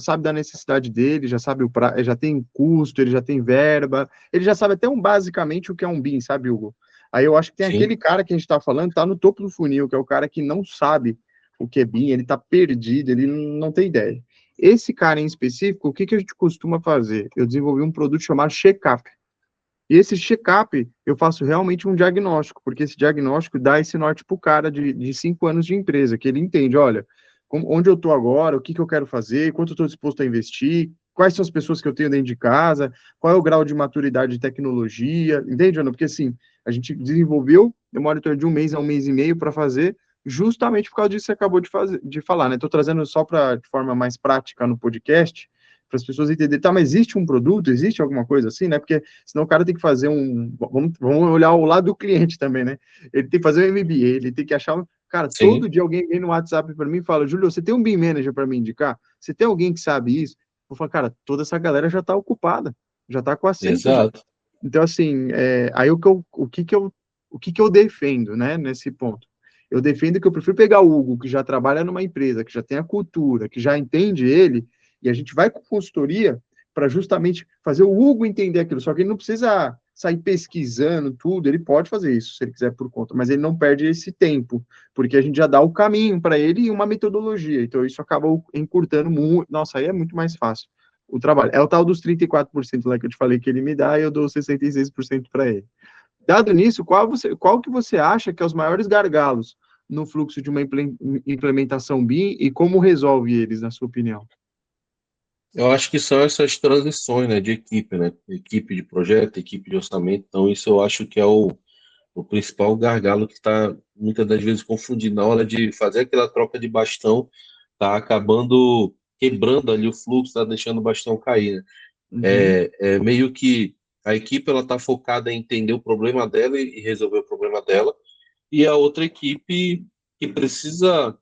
sabe da necessidade dele, já sabe já tem custo, ele já tem verba, ele já sabe até basicamente o que é um BIM, sabe, Hugo? Aí eu acho que tem Sim, aquele cara que a gente está falando, tá no topo do funil, que é o cara que não sabe o que é BIM, ele está perdido, ele não tem ideia. Esse cara em específico, o que, que a gente costuma fazer? Eu desenvolvi um produto chamado Checkup. E esse check-up, eu faço realmente um diagnóstico, porque esse diagnóstico dá esse norte para o cara de 5 anos de empresa, que ele entende, olha, onde eu estou agora, o que, que eu quero fazer, quanto eu estou disposto a investir, quais são as pessoas que eu tenho dentro de casa, qual é o grau de maturidade de tecnologia, entende, Ana? Porque assim, a gente desenvolveu um monitor de 1 mês a 1 mês e meio para fazer, justamente por causa disso que você acabou de falar, né? Estou trazendo só para de forma mais prática no podcast, para as pessoas entenderem, tá, mas existe um produto, existe alguma coisa assim, né? Porque senão o cara tem que fazer um. Vamos olhar o lado do cliente também, né? Ele tem que fazer um MBA, ele tem que achar. Cara, todo Sim, dia alguém vem no WhatsApp para mim e fala: Júlio, você tem um BIM Manager para me indicar? Você tem alguém que sabe isso? Eu falo, cara, toda essa galera já está ocupada, já está com assento já. exato. Então, assim, aí o que que eu defendo, né, nesse ponto? Eu defendo que eu prefiro pegar o Hugo, que já trabalha numa empresa, que já tem a cultura, que já entende ele, e a gente vai com consultoria para justamente fazer o Hugo entender aquilo. Só que ele não precisa sair pesquisando tudo, ele pode fazer isso se ele quiser por conta, mas ele não perde esse tempo, porque a gente já dá o caminho para ele e uma metodologia. Então isso acaba encurtando muito. Nossa, aí é muito mais fácil o trabalho. É o tal dos 34% lá que eu te falei que ele me dá e eu dou 66% para ele. Dado nisso, qual que você acha que é os maiores gargalos no fluxo de uma implementação BIM e como resolve eles, na sua opinião? Eu acho que são essas transições, né, de equipe, né? Equipe de projeto, equipe de orçamento. Então, isso eu acho que é o principal gargalo que está muitas das vezes confundindo na hora de fazer aquela troca de bastão, tá acabando quebrando ali o fluxo, tá deixando o bastão cair, né? Uhum. É meio que a equipe ela está focada em entender o problema dela e resolver o problema dela, e a outra equipe que precisa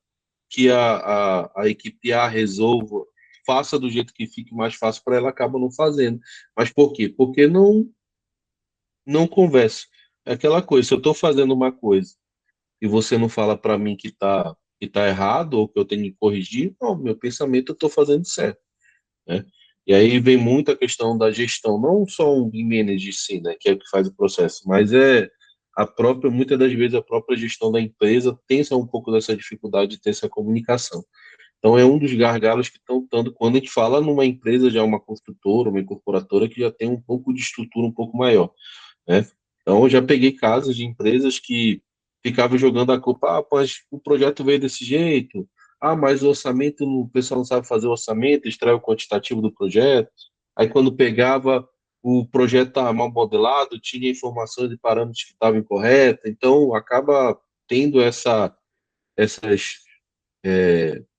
que a equipe A resolva, faça do jeito que fique mais fácil para ela, acaba não fazendo. Mas por quê? Porque não conversa. É aquela coisa, se eu estou fazendo uma coisa e você não fala para mim que tá errado ou que eu tenho que corrigir, não, meu pensamento eu estou fazendo certo, né? E aí vem muito a questão da gestão, não só um BIM manager, sim, né, que é o que faz o processo, mas muitas das vezes a própria gestão da empresa tem um pouco dessa dificuldade de ter essa comunicação. Então é um dos gargalos que estão dando quando a gente fala numa empresa já uma construtora, uma incorporadora que já tem um pouco de estrutura um pouco maior, né? Então eu já peguei casos de empresas que ficavam jogando a culpa, mas o projeto veio desse jeito, mas o orçamento, o pessoal não sabe fazer o orçamento, extrai o quantitativo do projeto. Aí quando pegava o projeto estava mal modelado, tinha informações de parâmetros que estavam incorretas, então acaba tendo essas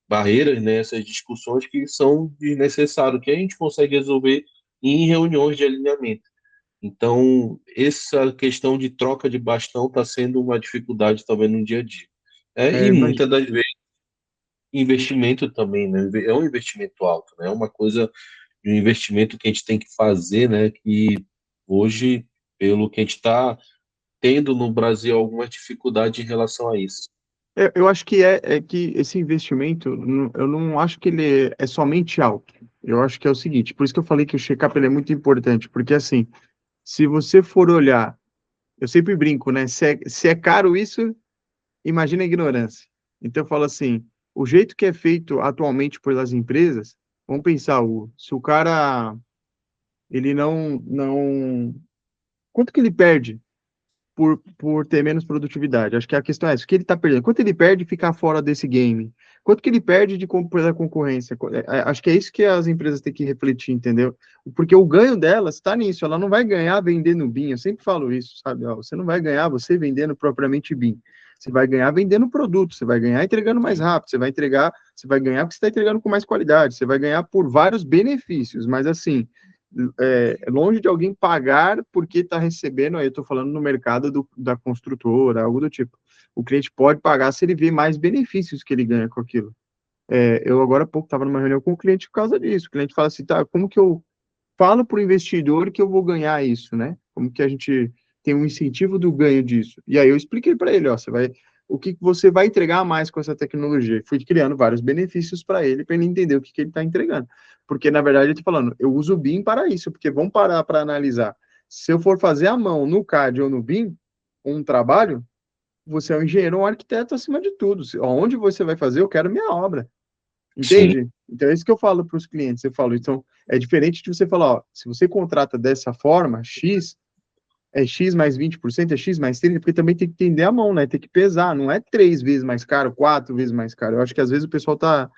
barreiras, né, essas discussões que são desnecessárias, que a gente consegue resolver em reuniões de alinhamento. Então, essa questão de troca de bastão está sendo uma dificuldade também no dia a dia. E Imagina. muitas das vezes, investimento também, né? É um investimento alto, né? É uma coisa de um investimento que a gente tem que fazer, né? Que hoje, pelo que a gente está tendo no Brasil, alguma dificuldade em relação a isso. Eu acho que é que esse investimento, eu não acho que ele é somente alto. Eu acho que é o seguinte, por isso que eu falei que o check-up ele é muito importante, porque assim, se você for olhar, eu sempre brinco, né? Se é caro isso, imagina a ignorância. Então eu falo assim, o jeito que é feito atualmente pelas empresas, vamos pensar, se o cara, ele não, quanto que ele perde por ter menos produtividade? Acho que a questão é essa, o que ele está perdendo? Quanto ele perde de ficar fora desse game? Quanto que ele perde de da concorrência? Acho que é isso que as empresas têm que refletir, entendeu? Porque o ganho delas está nisso, ela não vai ganhar vendendo BIM, eu sempre falo isso, sabe? Ó, você não vai ganhar você vendendo propriamente BIM. Você vai ganhar vendendo produto, você vai ganhar entregando mais rápido, você vai ganhar porque você está entregando com mais qualidade, você vai ganhar por vários benefícios, mas assim, longe de alguém pagar porque está recebendo, aí eu estou falando no mercado da construtora, algo do tipo. O cliente pode pagar se ele vê mais benefícios que ele ganha com aquilo. Eu agora há pouco estava numa reunião com o cliente por causa disso. O cliente fala assim, tá, como que eu falo para o investidor que eu vou ganhar isso, né? Como que a gente tem um incentivo do ganho disso? E aí eu expliquei para ele, ó, o que você vai entregar mais com essa tecnologia? Fui criando vários benefícios para ele entender o que ele está entregando. Porque, na verdade, ele está falando, eu uso o BIM para isso, porque vamos parar para analisar. Se eu for fazer a mão no CAD ou no BIM, um trabalho, você é um engenheiro ou um arquiteto acima de tudo. Onde você vai fazer, eu quero minha obra. sim, Entende? Então é isso que eu falo para os clientes. Eu falo, então, é diferente de você falar, ó, se você contrata dessa forma, X, é X mais 20%, é X mais 30%, porque também tem que entender a mão, né? Tem que pesar, não é 3 vezes mais caro, 4 vezes mais caro. Eu acho que às vezes o pessoal tá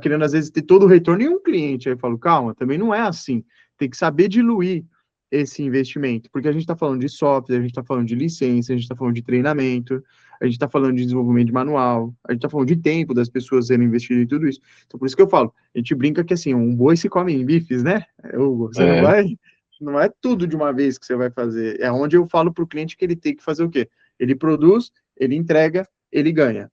querendo, às vezes, ter todo o retorno em um cliente. Aí eu falo, calma, também não é assim. Tem que saber diluir esse investimento, porque a gente está falando de software, a gente está falando de licença, a gente está falando de treinamento, a gente está falando de desenvolvimento de manual, a gente está falando de tempo das pessoas serem investidas em tudo isso. Então, por isso que eu falo, a gente brinca que assim, um boi se come em bifes, né? Hugo, você é, não é tudo de uma vez que você vai fazer. É onde eu falo para o cliente que ele tem que fazer o quê? Ele produz, ele entrega, ele ganha.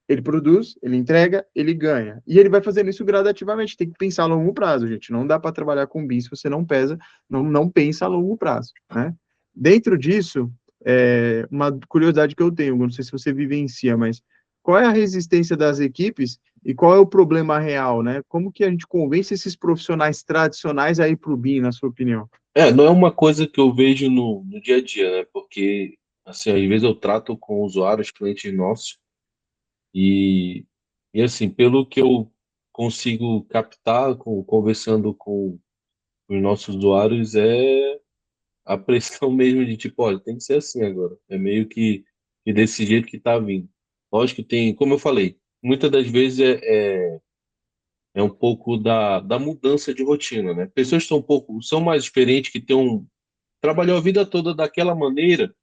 Ele produz, ele entrega, ele ganha. E ele vai fazendo isso gradativamente. Tem que pensar a longo prazo, gente. Não dá para trabalhar com BIM se você não pesa, não pensa a longo prazo, né? Dentro disso, uma curiosidade que eu tenho, não sei se você vivencia, mas qual é a resistência das equipes e qual é o problema real, né? Como que a gente convence esses profissionais tradicionais a ir para o BIM, na sua opinião? não é uma coisa que eu vejo no dia a dia, né? Porque, assim, às vezes eu trato com usuários, clientes nossos, e, e assim, pelo que eu consigo captar conversando com os nossos usuários, é a pressão mesmo de tipo, olha, tem que ser assim agora. É meio que desse jeito que tá vindo. Lógico que tem, como eu falei, muitas das vezes é um pouco da mudança de rotina, né? Pessoas que são mais experientes, que trabalhou a vida toda daquela maneira,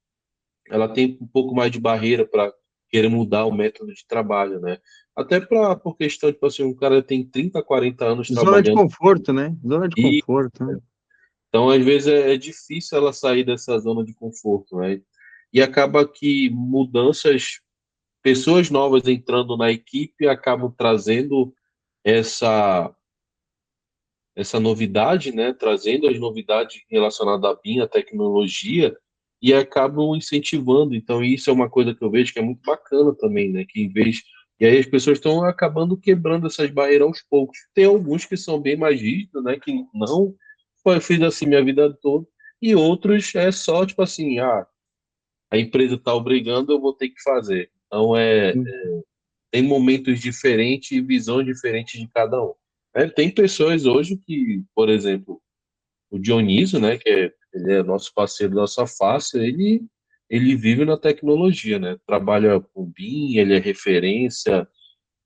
ela tem um pouco mais de barreira para querer mudar o método de trabalho, né? Até por questão, tipo assim, um cara tem 30, 40 anos Zona de trabalhando conforto, né? Zona de e conforto, né? então às vezes é difícil ela sair dessa zona de conforto, né? E acaba que pessoas novas entrando na equipe acabam trazendo essa essa novidade, né, trazendo as novidades relacionadas à BIM, à tecnologia, e acabam incentivando. Então, isso é uma coisa que eu vejo que é muito bacana também, né, que em vez... E aí as pessoas estão acabando quebrando essas barreiras aos poucos. Tem alguns que são bem mais rígidos, né, que não, "Pô, eu fiz assim minha vida toda", e outros é só, tipo assim, a empresa está obrigando, eu vou ter que fazer. Então, tem momentos diferentes e visões diferentes de cada um. Tem pessoas hoje que, por exemplo, o Dionísio, né, ele é nosso parceiro da Face, ele vive na tecnologia, né? Trabalha com BIM, ele é referência,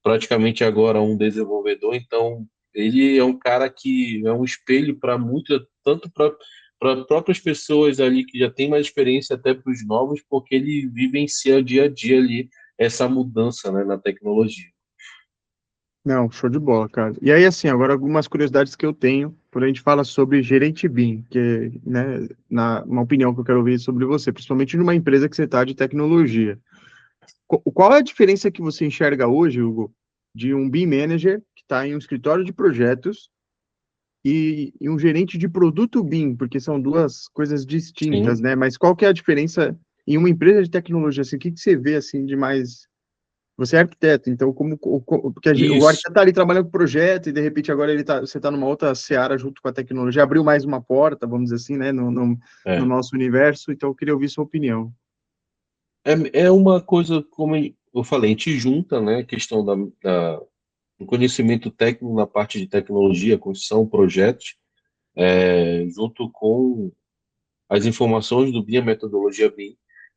praticamente agora um desenvolvedor, então ele é um cara que é um espelho para muitas, tanto para próprias pessoas ali que já têm mais experiência, até para os novos, porque ele vivencia o dia a dia ali essa mudança, né, na tecnologia. Não, show de bola, cara. E aí, assim, agora algumas curiosidades que eu tenho, quando a gente fala sobre gerente BIM, que, né, uma opinião que eu quero ouvir sobre você, principalmente numa empresa que você está de tecnologia. Qual é a diferença que você enxerga hoje, Hugo, de um BIM manager que está em um escritório de projetos e um gerente de produto BIM, porque são duas coisas Sim, distintas, né? Mas qual que é a diferença em uma empresa de tecnologia, assim, o que que você vê, assim, de mais... Você é arquiteto, então porque o isso. arquiteto está ali trabalhando com o projeto e de repente agora você está numa outra seara junto com a tecnologia, abriu mais uma porta, vamos dizer assim, né, no É. nosso universo, então eu queria ouvir sua opinião. É uma coisa, como eu falei, a gente junta, né, a questão do conhecimento técnico na parte de tecnologia, construção, projetos, junto com as informações do BIM, a metodologia BIM,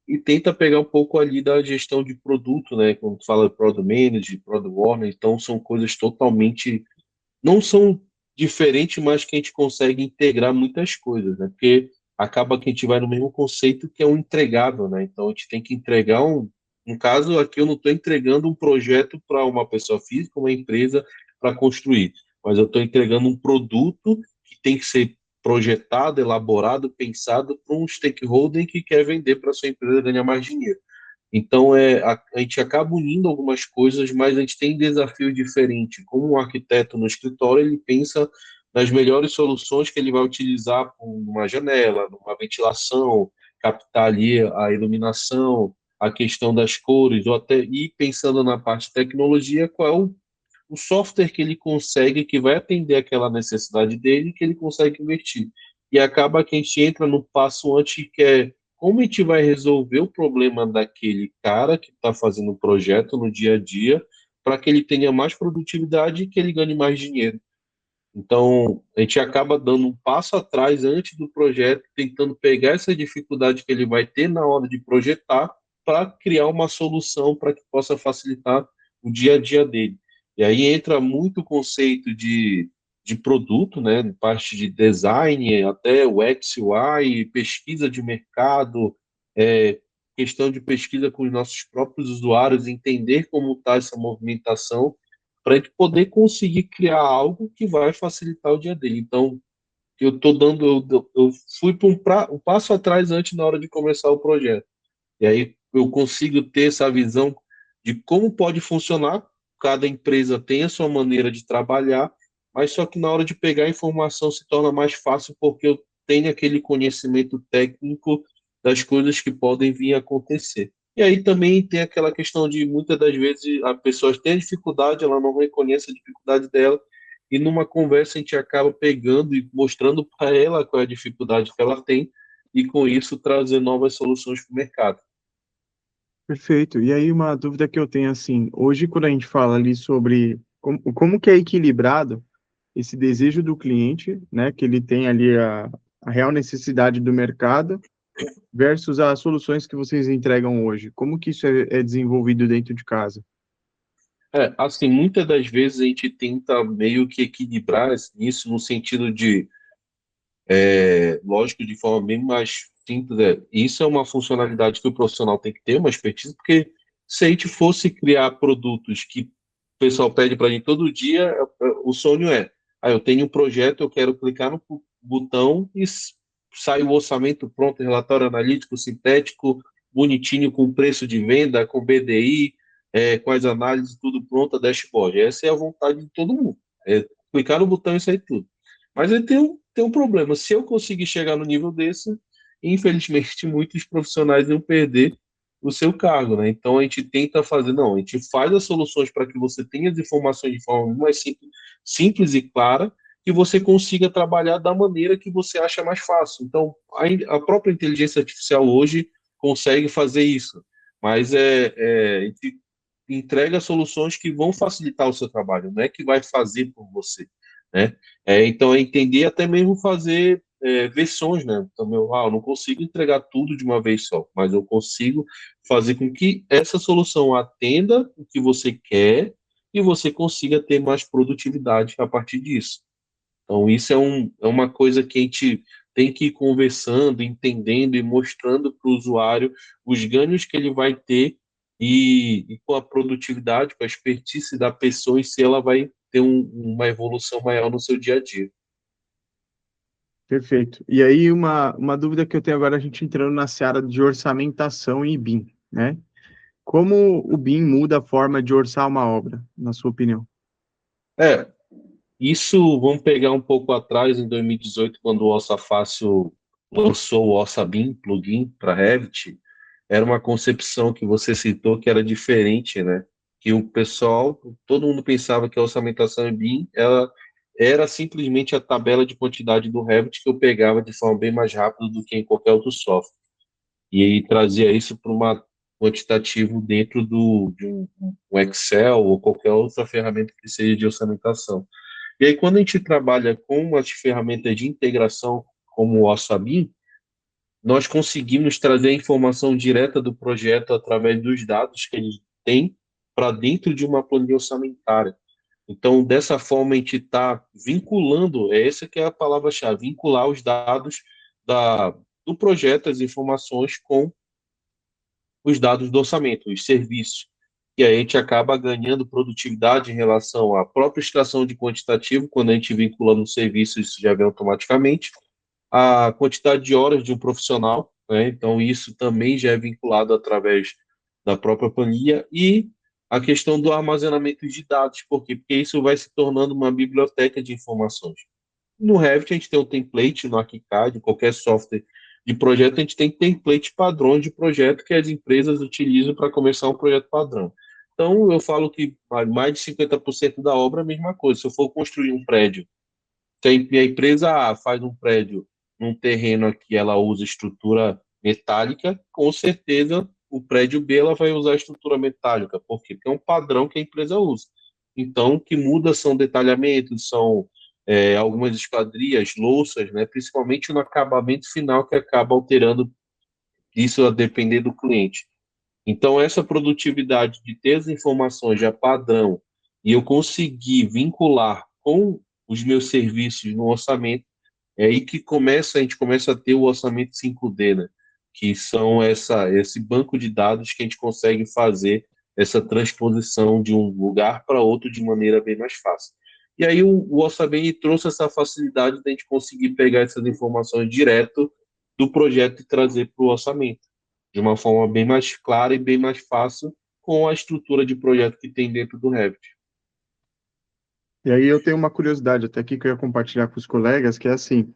e tenta pegar um pouco ali da gestão de produto, né, quando tu fala de Product Manager, Product Owner, então são coisas totalmente, não são diferentes, mas que a gente consegue integrar muitas coisas, né, porque acaba que a gente vai no mesmo conceito que é um entregável, né, então a gente tem que entregar no caso aqui eu não estou entregando um projeto para uma pessoa física, uma empresa para construir, mas eu estou entregando um produto que tem que ser projetado, elaborado, pensado para um stakeholder que quer vender para sua empresa ganhar mais dinheiro. Então, a gente acaba unindo algumas coisas, mas a gente tem desafios diferentes. Como um arquiteto no escritório, ele pensa nas melhores soluções que ele vai utilizar numa janela, numa ventilação, captar ali a iluminação, a questão das cores, ou até ir pensando na parte de tecnologia, qual é o software que ele consegue, que vai atender aquela necessidade dele, que ele consegue investir. E acaba que a gente entra no passo antes, que é como a gente vai resolver o problema daquele cara que está fazendo o projeto no dia a dia para que ele tenha mais produtividade e que ele ganhe mais dinheiro. Então, a gente acaba dando um passo atrás antes do projeto, tentando pegar essa dificuldade que ele vai ter na hora de projetar para criar uma solução para que possa facilitar o dia a dia dele. E aí entra muito o conceito de produto, né, parte de design, até o X, UI, pesquisa de mercado, é, questão de pesquisa com os nossos próprios usuários, entender como está essa movimentação para a gente poder conseguir criar algo que vai facilitar o dia dele. Então, eu estou dando, eu fui para um passo atrás antes na hora de começar o projeto. E aí eu consigo ter essa visão de como pode funcionar. Cada empresa tem a sua maneira de trabalhar, mas só que na hora de pegar a informação se torna mais fácil porque eu tenho aquele conhecimento técnico das coisas que podem vir a acontecer. E aí também tem aquela questão de muitas das vezes a pessoa tem dificuldade, ela não reconhece a dificuldade dela, e numa conversa a gente acaba pegando e mostrando para ela qual é a dificuldade que ela tem, e com isso trazer novas soluções para o mercado. Perfeito. E aí, uma dúvida que eu tenho, assim, hoje, quando a gente fala ali sobre como que é equilibrado esse desejo do cliente, né, que ele tem ali a real necessidade do mercado, versus as soluções que vocês entregam hoje. Como que isso é desenvolvido dentro de casa? Assim, muitas das vezes a gente tenta meio que equilibrar isso no sentido de, lógico, de forma bem mais simples. Isso é uma funcionalidade que o profissional tem que ter, uma expertise, porque se a gente fosse criar produtos que o pessoal pede para a gente todo dia, o sonho eu tenho um projeto, eu quero clicar no botão e sai o orçamento pronto, relatório analítico, sintético, bonitinho, com preço de venda, com BDI, com as análises, tudo pronto, a dashboard. Essa é a vontade de todo mundo. Clicar no botão e sair tudo. Mas ele tem um problema. Se eu conseguir chegar no nível desse, infelizmente, muitos profissionais vão perder o seu cargo, né? Então a gente tenta fazer, não, a gente faz as soluções para que você tenha as informações de forma mais simples e clara, que você consiga trabalhar da maneira que você acha mais fácil. Então, a própria inteligência artificial hoje consegue fazer isso, mas a gente entrega soluções que vão facilitar o seu trabalho, não é que vai fazer por você, né? Então, é entender até mesmo fazer versões, né? Então, eu não consigo entregar tudo de uma vez só, mas eu consigo fazer com que essa solução atenda o que você quer e você consiga ter mais produtividade a partir disso. Então, isso é uma coisa que a gente tem que ir conversando, entendendo e mostrando para o usuário os ganhos que ele vai ter e com a produtividade, com a expertise da pessoa e se ela vai ter uma evolução maior no seu dia a dia. Perfeito. E aí, uma dúvida que eu tenho agora, a gente entrando na seara de orçamentação e BIM, né? Como o BIM muda a forma de orçar uma obra, na sua opinião? É, isso vamos pegar um pouco atrás, em 2018, quando o Orça Fácil lançou o Orça BIM plugin para Revit, era uma concepção que você citou que era diferente, né? Que o pessoal, todo mundo pensava que a orçamentação em BIM ela era simplesmente a tabela de quantidade do Revit que eu pegava de forma bem mais rápida do que em qualquer outro software. E aí trazia isso para uma quantitativo dentro um Excel ou qualquer outra ferramenta que seja de orçamentação. E aí, quando a gente trabalha com as ferramentas de integração, como o Ossabin, nós conseguimos trazer a informação direta do projeto através dos dados que ele tem para dentro de uma planilha orçamentária. Então, dessa forma, a gente está vinculando, essa que é a palavra-chave, vincular os dados da, do projeto, as informações com os dados do orçamento, os serviços. E aí a gente acaba ganhando produtividade em relação à própria extração de quantitativo, quando a gente vincula no serviço, isso já vem automaticamente, a quantidade de horas de um profissional, né? Então isso também já é vinculado através da própria planilha e a questão do armazenamento de dados, por quê? Porque isso vai se tornando uma biblioteca de informações. No Revit a gente tem um template, no ArchiCAD, qualquer software de projeto, a gente tem template padrões de projeto que as empresas utilizam para começar um projeto padrão. Então, eu falo que mais de 50% da obra é a mesma coisa. Se eu for construir um prédio, se a empresa A faz um prédio num terreno que ela usa estrutura metálica, com certeza o prédio B ela vai usar a estrutura metálica. Por quê? Porque é um padrão que a empresa usa. Então, o que muda são detalhamentos, são algumas esquadrias, louças, né? Principalmente no acabamento final, que acaba alterando isso a depender do cliente. Então, essa produtividade de ter as informações já padrão e eu conseguir vincular com os meus serviços no orçamento, é aí que a gente começa a ter o orçamento 5D, né? Que são esse banco de dados que a gente consegue fazer essa transposição de um lugar para outro de maneira bem mais fácil. E aí o orçamento trouxe essa facilidade de a gente conseguir pegar essas informações direto do projeto e trazer para o orçamento, de uma forma bem mais clara e bem mais fácil com a estrutura de projeto que tem dentro do Revit. E aí eu tenho uma curiosidade até aqui que eu ia compartilhar com os colegas, que é assim,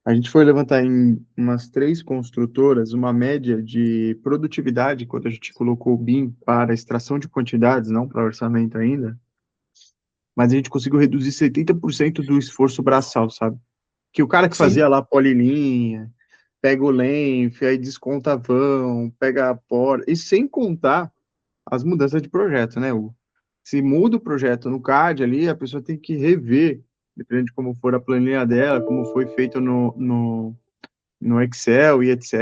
a gente foi levantar em umas 3 construtoras uma média de produtividade, quando a gente colocou o BIM para extração de quantidades, não para orçamento ainda, mas a gente conseguiu reduzir 70% do esforço braçal, sabe? Que o cara que Sim, fazia lá polilinha, pega o length, aí desconta vão, pega a por, e sem contar as mudanças de projeto, né, Hugo? Se muda o projeto no CAD ali, a pessoa tem que rever, dependendo de como for a planilha dela, como foi feito no Excel e etc.,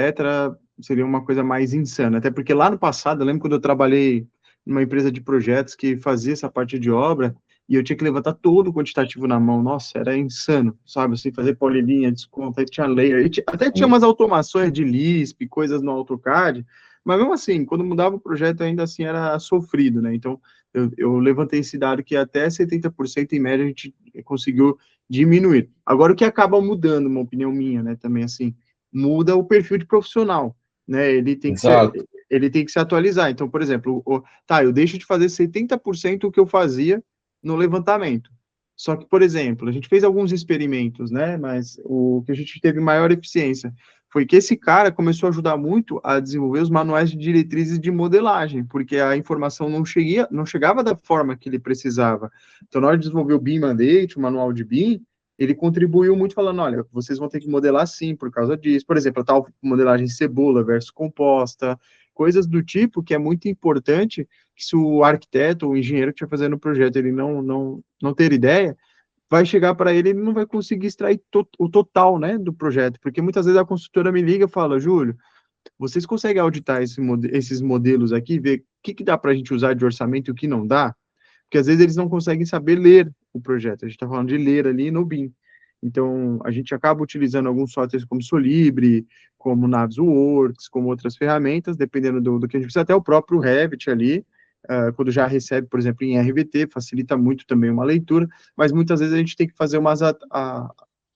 seria uma coisa mais insana. Até porque lá no passado, eu lembro quando eu trabalhei numa empresa de projetos que fazia essa parte de obra, e eu tinha que levantar todo o quantitativo na mão. Nossa, era insano, sabe? Assim, fazer polilinha, desconto, aí tinha layer, até tinha sim, umas automações de Lisp, coisas no AutoCAD, mas mesmo assim, quando mudava o projeto, ainda assim era sofrido, né? Então, eu levantei esse dado que até 70% em média a gente conseguiu diminuir. Agora, o que acaba mudando, uma opinião minha, né, também assim, muda o perfil de profissional, né? exato. Ele tem que se atualizar. Então, por exemplo, tá, eu deixo de fazer 70% do que eu fazia no levantamento. Só que, por exemplo, a gente fez alguns experimentos, né? Mas o que a gente teve maior eficiência foi que esse cara começou a ajudar muito a desenvolver os manuais de diretrizes de modelagem, porque a informação não chegava da forma que ele precisava. Então, na hora de desenvolver o BIM Mandate, o manual de BIM, ele contribuiu muito falando, olha, vocês vão ter que modelar assim por causa disso. Por exemplo, a tal modelagem cebola versus composta, coisas do tipo que é muito importante que se o arquiteto ou o engenheiro que estiver fazendo o projeto ele não ter ideia, vai chegar para ele e ele não vai conseguir extrair o total, né, do projeto, porque muitas vezes a consultora me liga e fala, Júlio, vocês conseguem auditar esses modelos aqui, ver o que dá para a gente usar de orçamento e o que não dá? Porque às vezes eles não conseguem saber ler o projeto. A gente está falando de ler ali no BIM. Então, a gente acaba utilizando alguns softwares como Solibre, como Navisworks, como outras ferramentas, dependendo do que a gente precisa, até o próprio Revit ali, quando já recebe, por exemplo, em RVT, facilita muito também uma leitura, mas muitas vezes a gente tem que fazer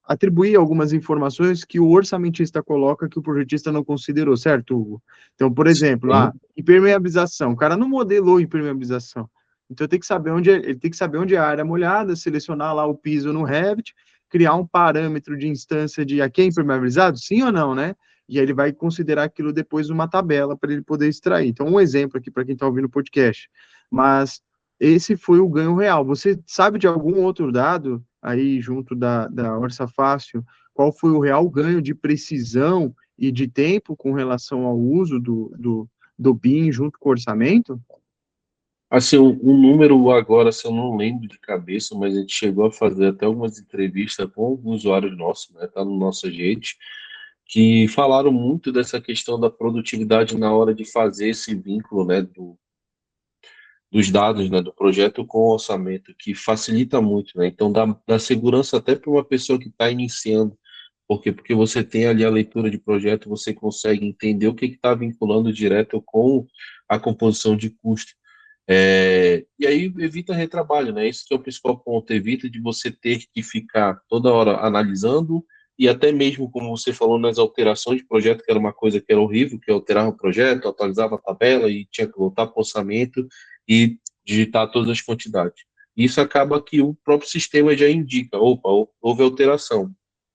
atribuir algumas informações que o orçamentista coloca que o projetista não considerou, certo, Hugo? Então, por exemplo, Sim. impermeabilização. O cara não modelou impermeabilização. Então, tem que saber ele tem que saber onde é a área molhada, selecionar lá o piso no Revit, criar um parâmetro de instância de aqui é impermeabilizado, sim ou não, né? E aí ele vai considerar aquilo depois numa tabela para ele poder extrair. Então, um exemplo aqui para quem está ouvindo o podcast. Mas esse foi o ganho real. Você sabe de algum outro dado aí junto da Orça Fácil, qual foi o real ganho de precisão e de tempo com relação ao uso do BIM junto com o orçamento? Assim, um número agora, se eu não lembro de cabeça, mas a gente chegou a fazer até algumas entrevistas com alguns usuários nossos, né, tá no nosso agente, que falaram muito dessa questão da produtividade na hora de fazer esse vínculo, né, dos dados, né, do projeto com o orçamento, que facilita muito, né, então dá segurança até para uma pessoa que está iniciando, porque você tem ali a leitura de projeto, você consegue entender o que está vinculando direto com a composição de custo. E aí evita retrabalho, né? Esse que é o principal ponto, evita de você ter que ficar toda hora analisando e até mesmo, como você falou, nas alterações de projeto, que era uma coisa que era horrível, que alterava o projeto, atualizava a tabela e tinha que voltar para o orçamento e digitar todas as quantidades. Isso acaba que o próprio sistema já indica, opa, houve alteração.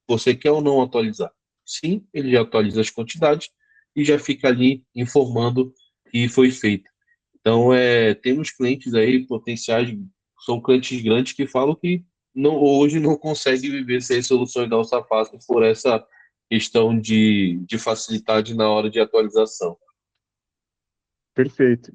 Você quer ou não atualizar? Sim, ele já atualiza as quantidades e já fica ali informando que foi feito. Então, temos clientes aí potenciais, são clientes grandes que falam que hoje não conseguem viver sem soluções da Alça Fácil por essa questão de facilidade na hora de atualização. Perfeito.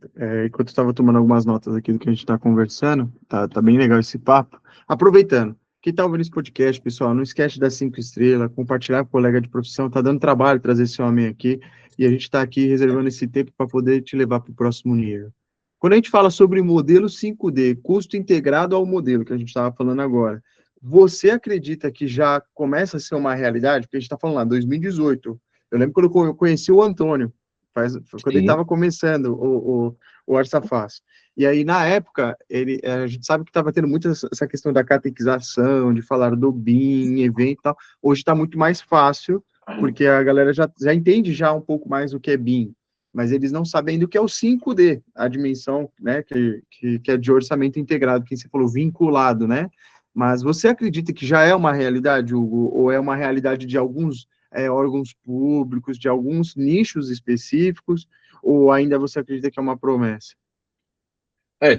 Enquanto eu estava tomando algumas notas aqui do que a gente está conversando, tá bem legal esse papo. Aproveitando, quem está ouvindo esse podcast, pessoal, não esquece de dar 5 estrelas, compartilhar com o colega de profissão, tá dando trabalho trazer esse homem aqui, e a gente está aqui reservando esse tempo para poder te levar para o próximo nível. Quando a gente fala sobre modelo 5D, custo integrado ao modelo, que a gente estava falando agora, você acredita que já começa a ser uma realidade? Porque a gente está falando lá, 2018. Eu lembro quando eu conheci o Antônio, foi quando ele Sim, estava começando o Orça Fácil. E aí, na época, a gente sabe que estava tendo muito essa questão da catequização, de falar do BIM, evento e tal. Hoje está muito mais fácil, porque a galera já entende já um pouco mais o que é BIM, mas eles não sabem ainda o que é o 5D, a dimensão, né, que é de orçamento integrado, que você falou, vinculado, né? Mas você acredita que já é uma realidade, Hugo, ou é uma realidade de alguns órgãos públicos, de alguns nichos específicos, ou ainda você acredita que é uma promessa?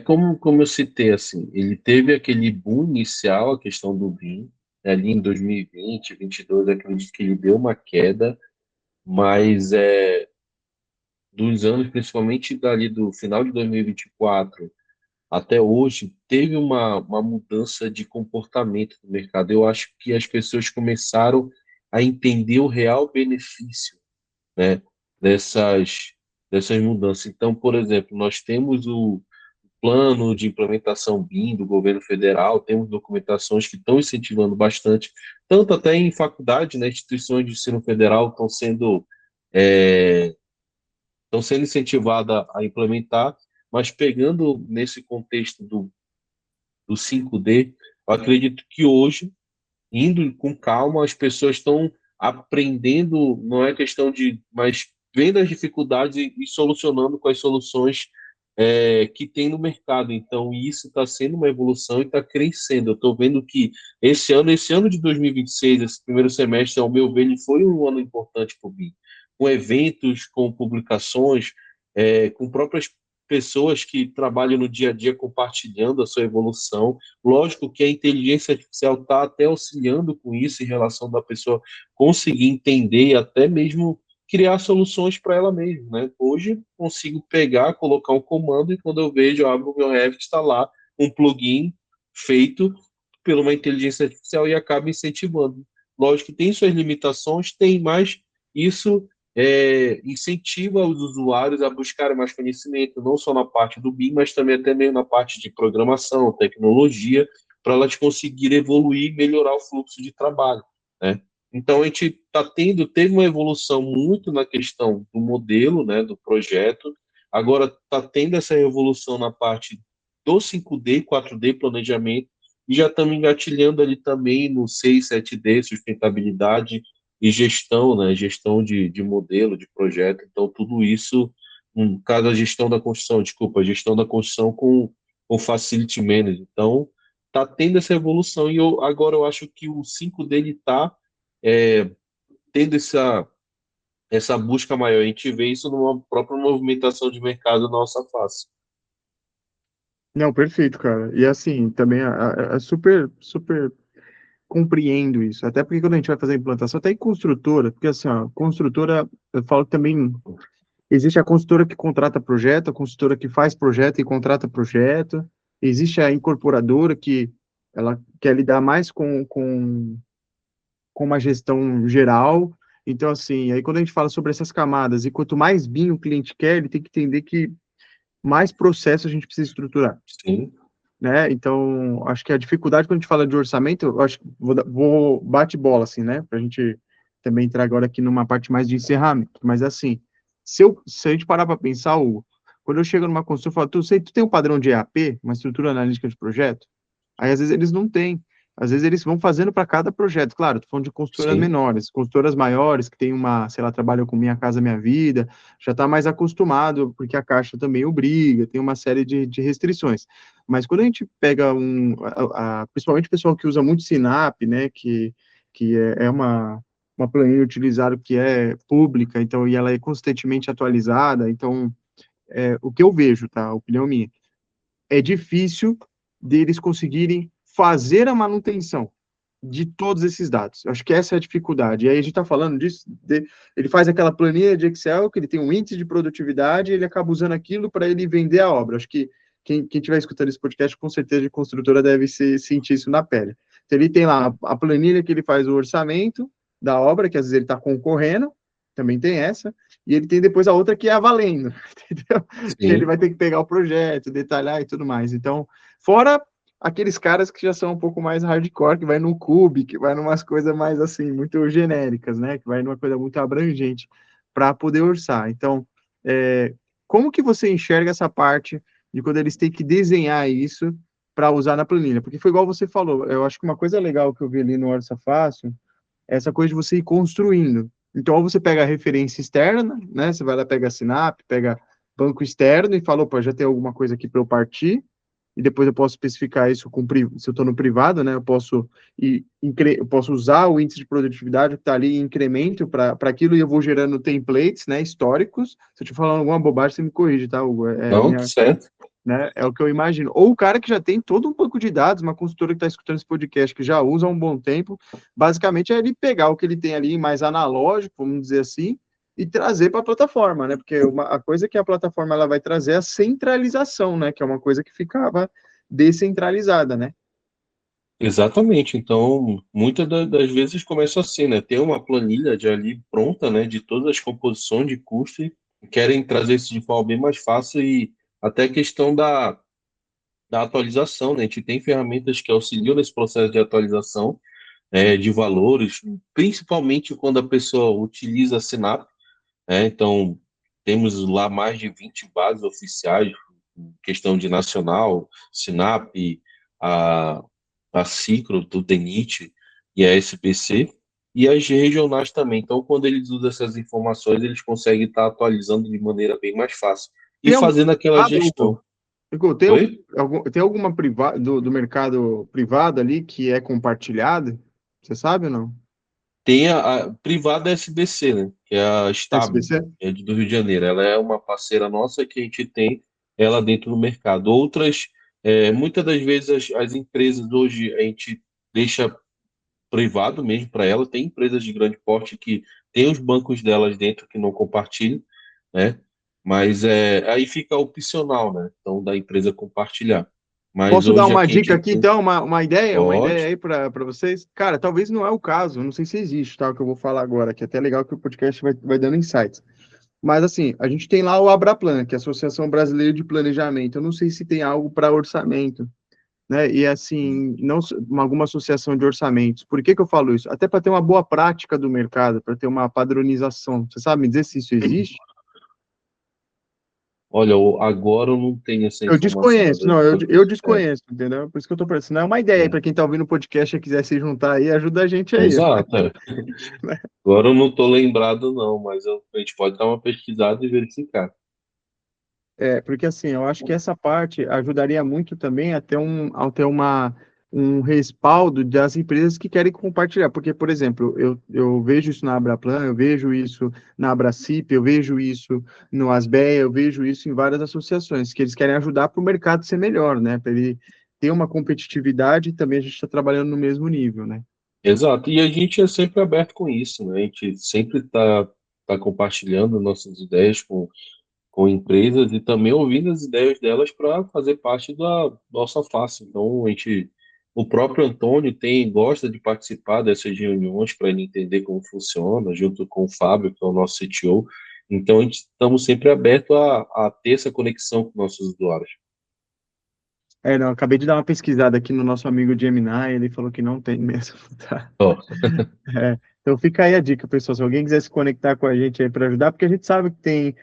como eu citei, assim, ele teve aquele boom inicial, a questão do BIM, ali em 2020, 2022, acredito que ele deu uma queda, mas dos anos, principalmente dali do final de 2024 até hoje, teve uma mudança de comportamento no mercado. Eu acho que as pessoas começaram a entender o real benefício, né, dessas, dessas mudanças. Então, por exemplo, nós temos o plano de implementação BIM do governo federal, temos documentações que estão incentivando bastante, tanto até em faculdade, né, instituições de ensino federal é, estão sendo incentivadas a implementar, mas pegando nesse contexto do 5D, eu acredito que hoje, indo com calma, as pessoas estão aprendendo, não é questão de, mas vendo as dificuldades e solucionando com as soluções que tem no mercado. Então, isso está sendo uma evolução e está crescendo. Eu estou vendo que esse ano de 2026, esse primeiro semestre, ao meu ver, ele foi um ano importante para o BIM, com eventos, com publicações, com próprias pessoas que trabalham no dia a dia compartilhando a sua evolução. Lógico que a inteligência artificial está até auxiliando com isso em relação da pessoa conseguir entender e até mesmo criar soluções para ela mesma, né? Hoje consigo pegar, colocar um comando e quando eu vejo, eu abro o meu Revit, está lá um plugin feito por uma inteligência artificial e acaba incentivando. Lógico que tem suas limitações, tem, mas isso incentiva os usuários a buscarem mais conhecimento, não só na parte do BIM, mas também até mesmo na parte de programação, tecnologia, para elas conseguirem evoluir e melhorar o fluxo de trabalho, né? Então a gente teve uma evolução muito na questão do modelo, né, do projeto. Agora está tendo essa evolução na parte do 5D, 4D planejamento e já estamos engatilhando ali também no 6, 7D, sustentabilidade e gestão, né, gestão de modelo, de projeto. Então tudo isso, cada gestão da construção, desculpa, gestão da construção com facility manager. Então está tendo essa evolução e agora eu acho que o 5D está é, tendo essa busca maior. A gente vê isso numa própria movimentação de mercado na nossa face. Não, perfeito, cara. E assim, também é super, super compreendo isso. Até porque quando a gente vai fazer a implantação, até em construtora, porque assim, ó, construtora, eu falo que também existe a consultora que contrata projeto, a consultora que faz projeto e contrata projeto, existe a incorporadora que ela quer lidar mais com uma gestão geral. Então, assim, aí quando a gente fala sobre essas camadas, e quanto mais BIM o cliente quer, ele tem que entender que mais processo a gente precisa estruturar, Sim, né? Então, acho que a dificuldade quando a gente fala de orçamento, eu acho que vou bate bola, assim, né? Para a gente também entrar agora aqui numa parte mais de encerramento. Mas, assim, se a gente parar para pensar, Hugo, quando eu chego numa construção, eu falo, tu tem um padrão de EAP, uma estrutura analítica de projeto? Aí, às vezes, eles não têm. Às vezes, eles vão fazendo para cada projeto. Claro, tô falando de construtoras sim, menores. Construtoras maiores, que tem uma, sei lá, trabalham com Minha Casa Minha Vida, já está mais acostumado, porque a Caixa também obriga, tem uma série de restrições. Mas quando a gente pega principalmente o pessoal que usa muito Sinap, né, que é uma planilha utilizada que é pública, então, e ela é constantemente atualizada, então, o que eu vejo, tá, opinião minha, é difícil deles conseguirem fazer a manutenção. de todos esses dados. Eu acho que essa é a dificuldade. E aí a gente está falando disso, ele faz aquela planilha de Excel, que ele tem um índice de produtividade, e ele acaba usando aquilo para ele vender a obra. Acho que quem estiver escutando esse podcast, com certeza, de construtora deve sentir isso na pele. Então, ele tem lá a planilha que ele faz o orçamento da obra, que às vezes ele está concorrendo, também tem essa, e ele tem depois a outra que é a valendo, entendeu? Que ele Sim, vai ter que pegar o projeto, detalhar e tudo mais. Então, fora aqueles caras que já são um pouco mais hardcore, que vai no Cube, que vai numas coisas mais assim, muito genéricas, né? Que vai numa coisa muito abrangente para poder orçar. Então, como que você enxerga essa parte de quando eles têm que desenhar isso para usar na planilha? Porque foi igual você falou, eu acho que uma coisa legal que eu vi ali no Orça Fácil é essa coisa de você ir construindo. Então, ou você pega a referência externa, né? Você vai lá, pega a Sinap, pega banco externo e fala, opa, já tem alguma coisa aqui para eu partir, e depois eu posso especificar isso se eu estou no privado, né? Eu posso usar o índice de produtividade que está ali em incremento para aquilo e eu vou gerando templates, né? Históricos. Se eu estiver falando alguma bobagem, você me corrige, tá, Hugo? não, certo. Né? É o que eu imagino. Ou o cara que já tem todo um banco de dados, uma consultora que está escutando esse podcast, que já usa há um bom tempo, basicamente é ele pegar o que ele tem ali mais analógico, vamos dizer assim, e trazer para a plataforma, né? Porque a coisa que a plataforma ela vai trazer é a centralização, né? Que é uma coisa que ficava descentralizada, né? Exatamente. Então, muitas das vezes começa assim, né? Tem uma planilha de ali pronta, né? De todas as composições de custo e querem trazer isso de forma bem mais fácil e até a questão da atualização, né? A gente tem ferramentas que auxiliam nesse processo de atualização de valores, principalmente quando a pessoa utiliza a Sinap, né? Então, temos lá mais de 20 bases oficiais, questão de nacional, Sinap, a, a Cicro, do DENIT e a SBC, e as regionais também. Então, quando eles usam essas informações, eles conseguem estar atualizando de maneira bem mais fácil e Tem algum fazendo aquela privado, Hugo? gestão. Hugo, Oi? tem alguma do mercado privado ali que é compartilhado? Você sabe ou não? Tem a privada SBC, né? Que é a Stable, SBC? do Rio de Janeiro. Ela é uma parceira nossa que a gente tem ela dentro do mercado. Outras, muitas das vezes as empresas hoje a gente deixa privado mesmo para ela. Tem empresas de grande porte que tem os bancos delas dentro que não compartilham, né? Mas aí fica opcional, né? Então da empresa compartilhar. Mas Posso dar hoje uma aqui a dica gente aqui, tem, então, uma ideia pode, aí para vocês? Cara, talvez não é o caso, não sei se existe, tá? O que eu vou falar agora, que é até legal que o podcast vai dando insights. Mas, assim, a gente tem lá o Abraplan, que é a Associação Brasileira de Planejamento. Eu não sei se tem algo para orçamento, né? E, assim, não alguma associação de orçamentos. Por que que eu falo isso? Até para ter uma boa prática do mercado, para ter uma padronização. Você sabe me dizer se isso existe? olha, agora eu não tenho essa Eu informação, desconheço, mas não, depois eu é, desconheço, entendeu? Por isso que eu tô pensando. É uma ideia aí é. para quem está ouvindo o podcast e quiser se juntar aí, ajuda a gente aí. Exato, é. Agora eu não estou lembrado não, mas a gente pode dar uma pesquisada e verificar. Porque assim, eu acho que essa parte ajudaria muito também a ter um respaldo das empresas que querem compartilhar. Porque, por exemplo, eu vejo isso na Abraplan, eu vejo isso na Abracip, eu vejo isso no Asbeia, eu vejo isso em várias associações, que eles querem ajudar para o mercado ser melhor, né? Para ele ter uma competitividade e também a gente está trabalhando no mesmo nível, né? Exato, e a gente é sempre aberto com isso, né? A gente sempre tá compartilhando nossas ideias com empresas e também ouvindo as ideias delas para fazer parte da nossa face. Então, o próprio Antônio gosta de participar dessas reuniões para ele entender como funciona, junto com o Fábio, que é o nosso CTO. Então, estamos sempre abertos a ter essa conexão com nossos usuários. Não, acabei de dar uma pesquisada aqui no nosso amigo Gemini, ele falou que não tem mesmo, tá? Ó, Então fica aí a dica, pessoal. Se alguém quiser se conectar com a gente aí para ajudar, porque a gente sabe que tem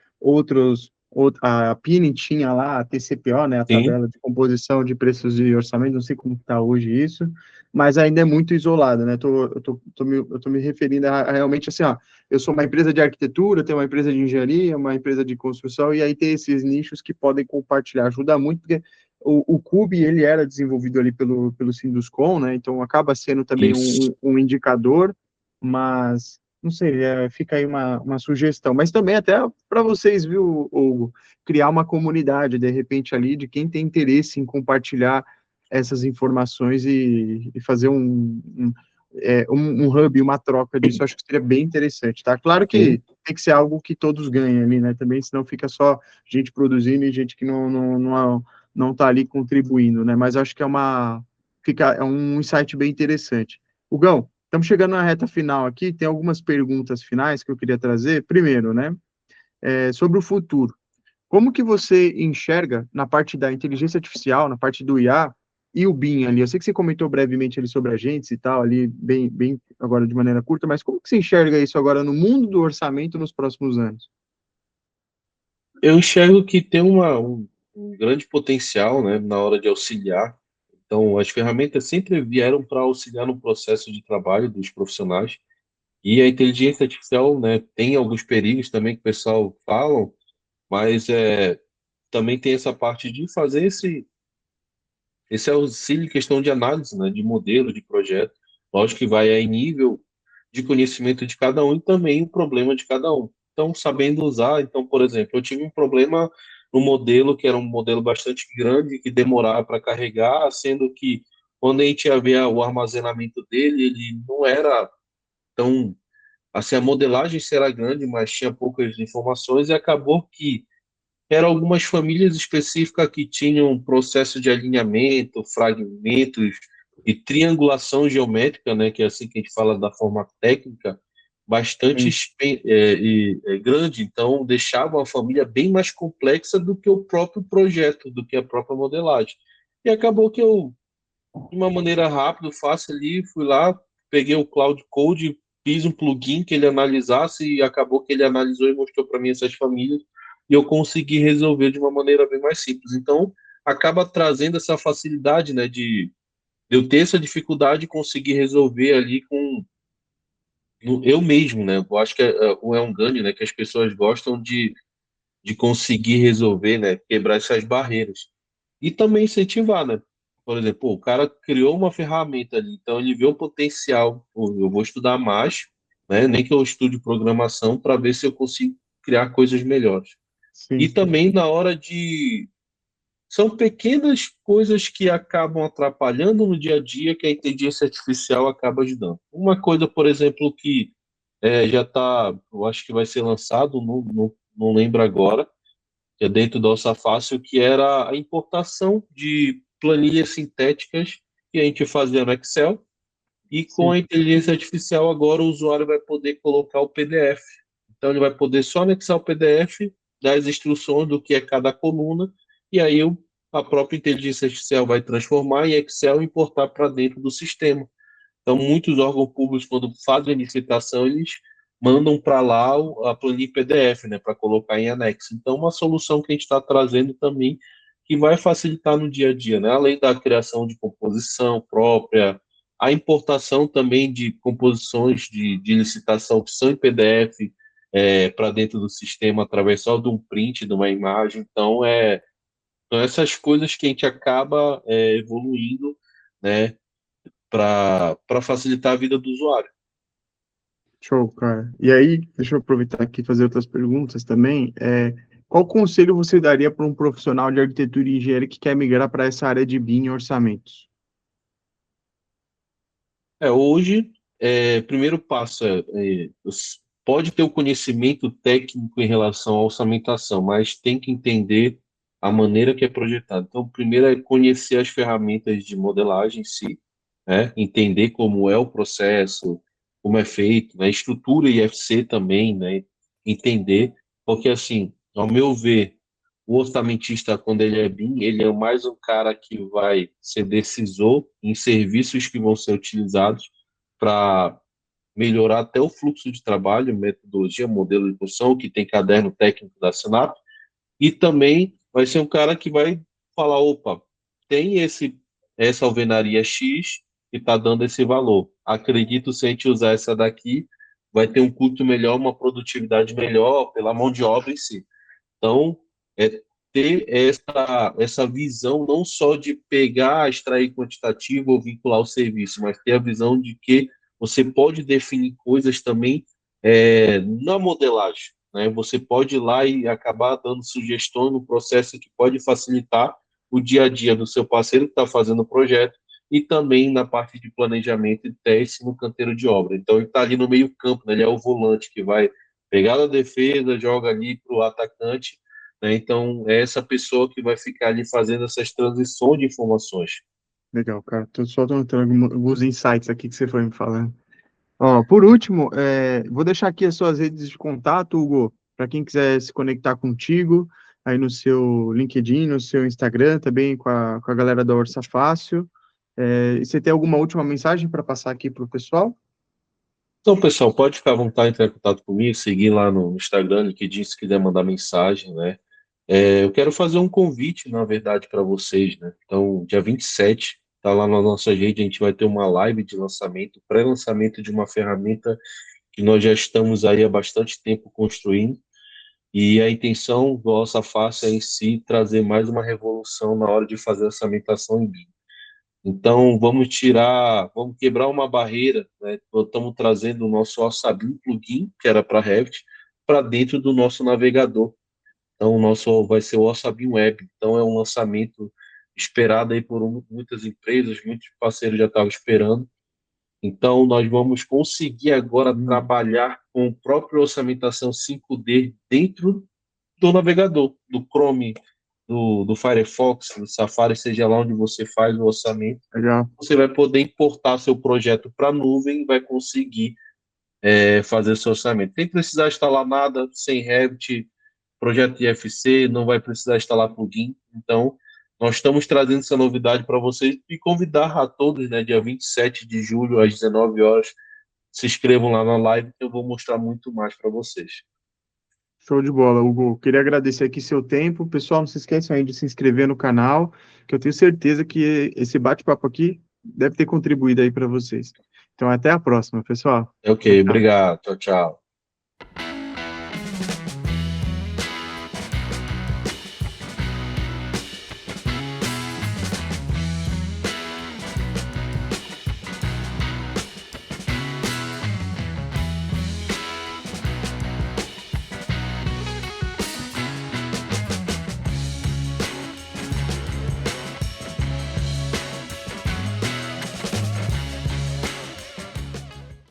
a Pini tinha lá a TCPO, né, a sim, tabela de composição de preços de orçamento, não sei como está hoje isso, mas ainda é muito isolado, né? Eu tô me referindo a realmente assim, ó, eu sou uma empresa de arquitetura, tenho uma empresa de engenharia, uma empresa de construção, e aí tem esses nichos que podem compartilhar. Ajuda muito, porque o Cube, ele era desenvolvido ali pelo Sinduscom, né? Então acaba sendo também isso. um indicador, mas não sei, fica aí uma sugestão. Mas também até para vocês, viu, Hugo, criar uma comunidade, de repente, ali, de quem tem interesse em compartilhar essas informações e fazer um hub, uma troca disso, acho que seria bem interessante, tá? Claro que Sim. tem que ser algo que todos ganhem ali, né? Também, senão fica só gente produzindo e gente que não tá ali contribuindo, né? Mas acho que é um insight bem interessante. Hugão, estamos chegando na reta final aqui, tem algumas perguntas finais que eu queria trazer. Primeiro, né? Sobre o futuro. Como que você enxerga na parte da inteligência artificial, na parte do IA e o BIM ali? Eu sei que você comentou brevemente ali sobre agentes e tal, ali bem agora de maneira curta, mas como que você enxerga isso agora no mundo do orçamento nos próximos anos? Eu enxergo que tem um grande potencial, né, na hora de auxiliar. Então, as ferramentas sempre vieram para auxiliar no processo de trabalho dos profissionais. E a inteligência artificial, né, tem alguns perigos também que o pessoal falam, mas também tem essa parte de fazer esse auxílio em questão de análise, né, de modelo, de projeto. Lógico que vai em nível de conhecimento de cada um e também o problema de cada um. Então, sabendo usar, então, por exemplo, eu tive um problema no modelo que era um modelo bastante grande que demorava para carregar, sendo que quando a gente ia ver o armazenamento dele, ele não era tão assim, a modelagem será grande, mas tinha poucas informações e acabou que eram algumas famílias específicas que tinham um processo de alinhamento, fragmentos e triangulação geométrica, né, que é assim que a gente fala da forma técnica, bastante Sim, grande, então deixava a família bem mais complexa do que o próprio projeto, do que a própria modelagem. E acabou que eu, de uma maneira rápida, fácil ali, fui lá, peguei o Cloud Code, fiz um plugin que ele analisasse e acabou que ele analisou e mostrou para mim essas famílias e eu consegui resolver de uma maneira bem mais simples. Então, acaba trazendo essa facilidade, né, de eu ter essa dificuldade e conseguir resolver ali eu mesmo, né? Eu acho que é um ganho, né, que as pessoas gostam de conseguir resolver, né, quebrar essas barreiras. E também incentivar, né? Por exemplo, pô, o cara criou uma ferramenta ali, então ele vê o potencial, pô, eu vou estudar mais, né? Nem que eu estude programação para ver se eu consigo criar coisas melhores. E sim. também na hora de são pequenas coisas que acabam atrapalhando no dia a dia que a inteligência artificial acaba ajudando. Uma coisa, por exemplo, que já está, eu acho que vai ser lançado, não lembro agora, que é dentro do Alça Fácil, que era a importação de planilhas sintéticas que a gente fazia no Excel, e com Sim. a inteligência artificial agora o usuário vai poder colocar o PDF. Então ele vai poder só anexar o PDF, dar as instruções do que é cada coluna, e aí a própria inteligência artificial vai transformar em Excel e importar para dentro do sistema. Então, muitos órgãos públicos, quando fazem a licitação, eles mandam para lá a planilha PDF, né, para colocar em anexo. Então, uma solução que a gente está trazendo também, que vai facilitar no dia a dia, né, além da criação de composição própria, a importação também de composições de licitação que são em PDF para dentro do sistema, através só de um print, de uma imagem. Então, são essas coisas que a gente acaba evoluindo, né, para facilitar a vida do usuário. Show, cara. E aí, deixa eu aproveitar aqui e fazer outras perguntas também. Qual conselho você daria para um profissional de arquitetura e engenharia que quer migrar para essa área de BIM e orçamentos? Hoje, primeiro passo pode ter o conhecimento técnico em relação à orçamentação, mas tem que entender a maneira que é projetado. Então, primeiro é conhecer as ferramentas de modelagem em si, né? Entender como é o processo, como é feito, né? Estrutura IFC também, né? Entender, porque assim, ao meu ver, o orçamentista, quando ele é BIM, ele é mais um cara que vai ser decisor em serviços que vão ser utilizados para melhorar até o fluxo de trabalho, metodologia, modelo de função, que tem caderno técnico da Sinap, e também vai ser um cara que vai falar, opa, tem essa alvenaria X que está dando esse valor. Acredito, se a gente usar essa daqui, vai ter um custo melhor, uma produtividade melhor pela mão de obra em si. Então, é ter essa visão não só de pegar, extrair quantitativo ou vincular o serviço, mas ter a visão de que você pode definir coisas também na modelagem, né? Você pode ir lá e acabar dando sugestões no processo que pode facilitar o dia a dia do seu parceiro que está fazendo o projeto e também na parte de planejamento e teste no canteiro de obra. Então ele está ali no meio campo, né? Ele é o volante que vai pegar a defesa, joga ali para o atacante, né? Então é essa pessoa que vai ficar ali fazendo essas transições de informações. Legal, cara. Só tô notando alguns insights aqui que você foi me falando. Ó, por último, vou deixar aqui as suas redes de contato, Hugo, para quem quiser se conectar contigo, aí no seu LinkedIn, no seu Instagram, também com a galera da Orça Fácil. E você tem alguma última mensagem para passar aqui para o pessoal? Então, pessoal, pode ficar à vontade de entrar em contato comigo, seguir lá no Instagram, LinkedIn, se quiser mandar mensagem, né? Eu quero fazer um convite, na verdade, para vocês, né? Então, dia 27, tá lá na nossa rede, a gente vai ter uma live de lançamento, pré-lançamento de uma ferramenta que nós já estamos aí há bastante tempo construindo, e a intenção do Nossa Face é em si trazer mais uma revolução na hora de fazer essa orçamentação em BIM. Então, vamos quebrar uma barreira, né? Estamos trazendo o nosso Orçabim plugin, que era para Revit, para dentro do nosso navegador. Então, o nosso vai ser o Orçabim Web. Então, é um lançamento esperado aí por muitas empresas, muitos parceiros já estavam esperando. Então, nós vamos conseguir agora Hum, trabalhar com o próprio orçamentação 5D dentro do navegador, do Chrome, do Firefox, do Safari, seja lá onde você faz o orçamento. legal. Você vai poder importar seu projeto para a nuvem e vai conseguir fazer seu orçamento. Sem precisar instalar nada, sem Revit, projeto de FC, não vai precisar instalar plugin. Então, nós estamos trazendo essa novidade para vocês e convidar a todos, né, dia 27 de julho, às 19 horas, se inscrevam lá na live que eu vou mostrar muito mais para vocês. Show de bola, Hugo. Queria agradecer aqui seu tempo. Pessoal, não se esqueçam aí de se inscrever no canal, que eu tenho certeza que esse bate-papo aqui deve ter contribuído aí para vocês. Então, até a próxima, pessoal. Ok, Tchau, tchau. obrigado. Tchau, tchau.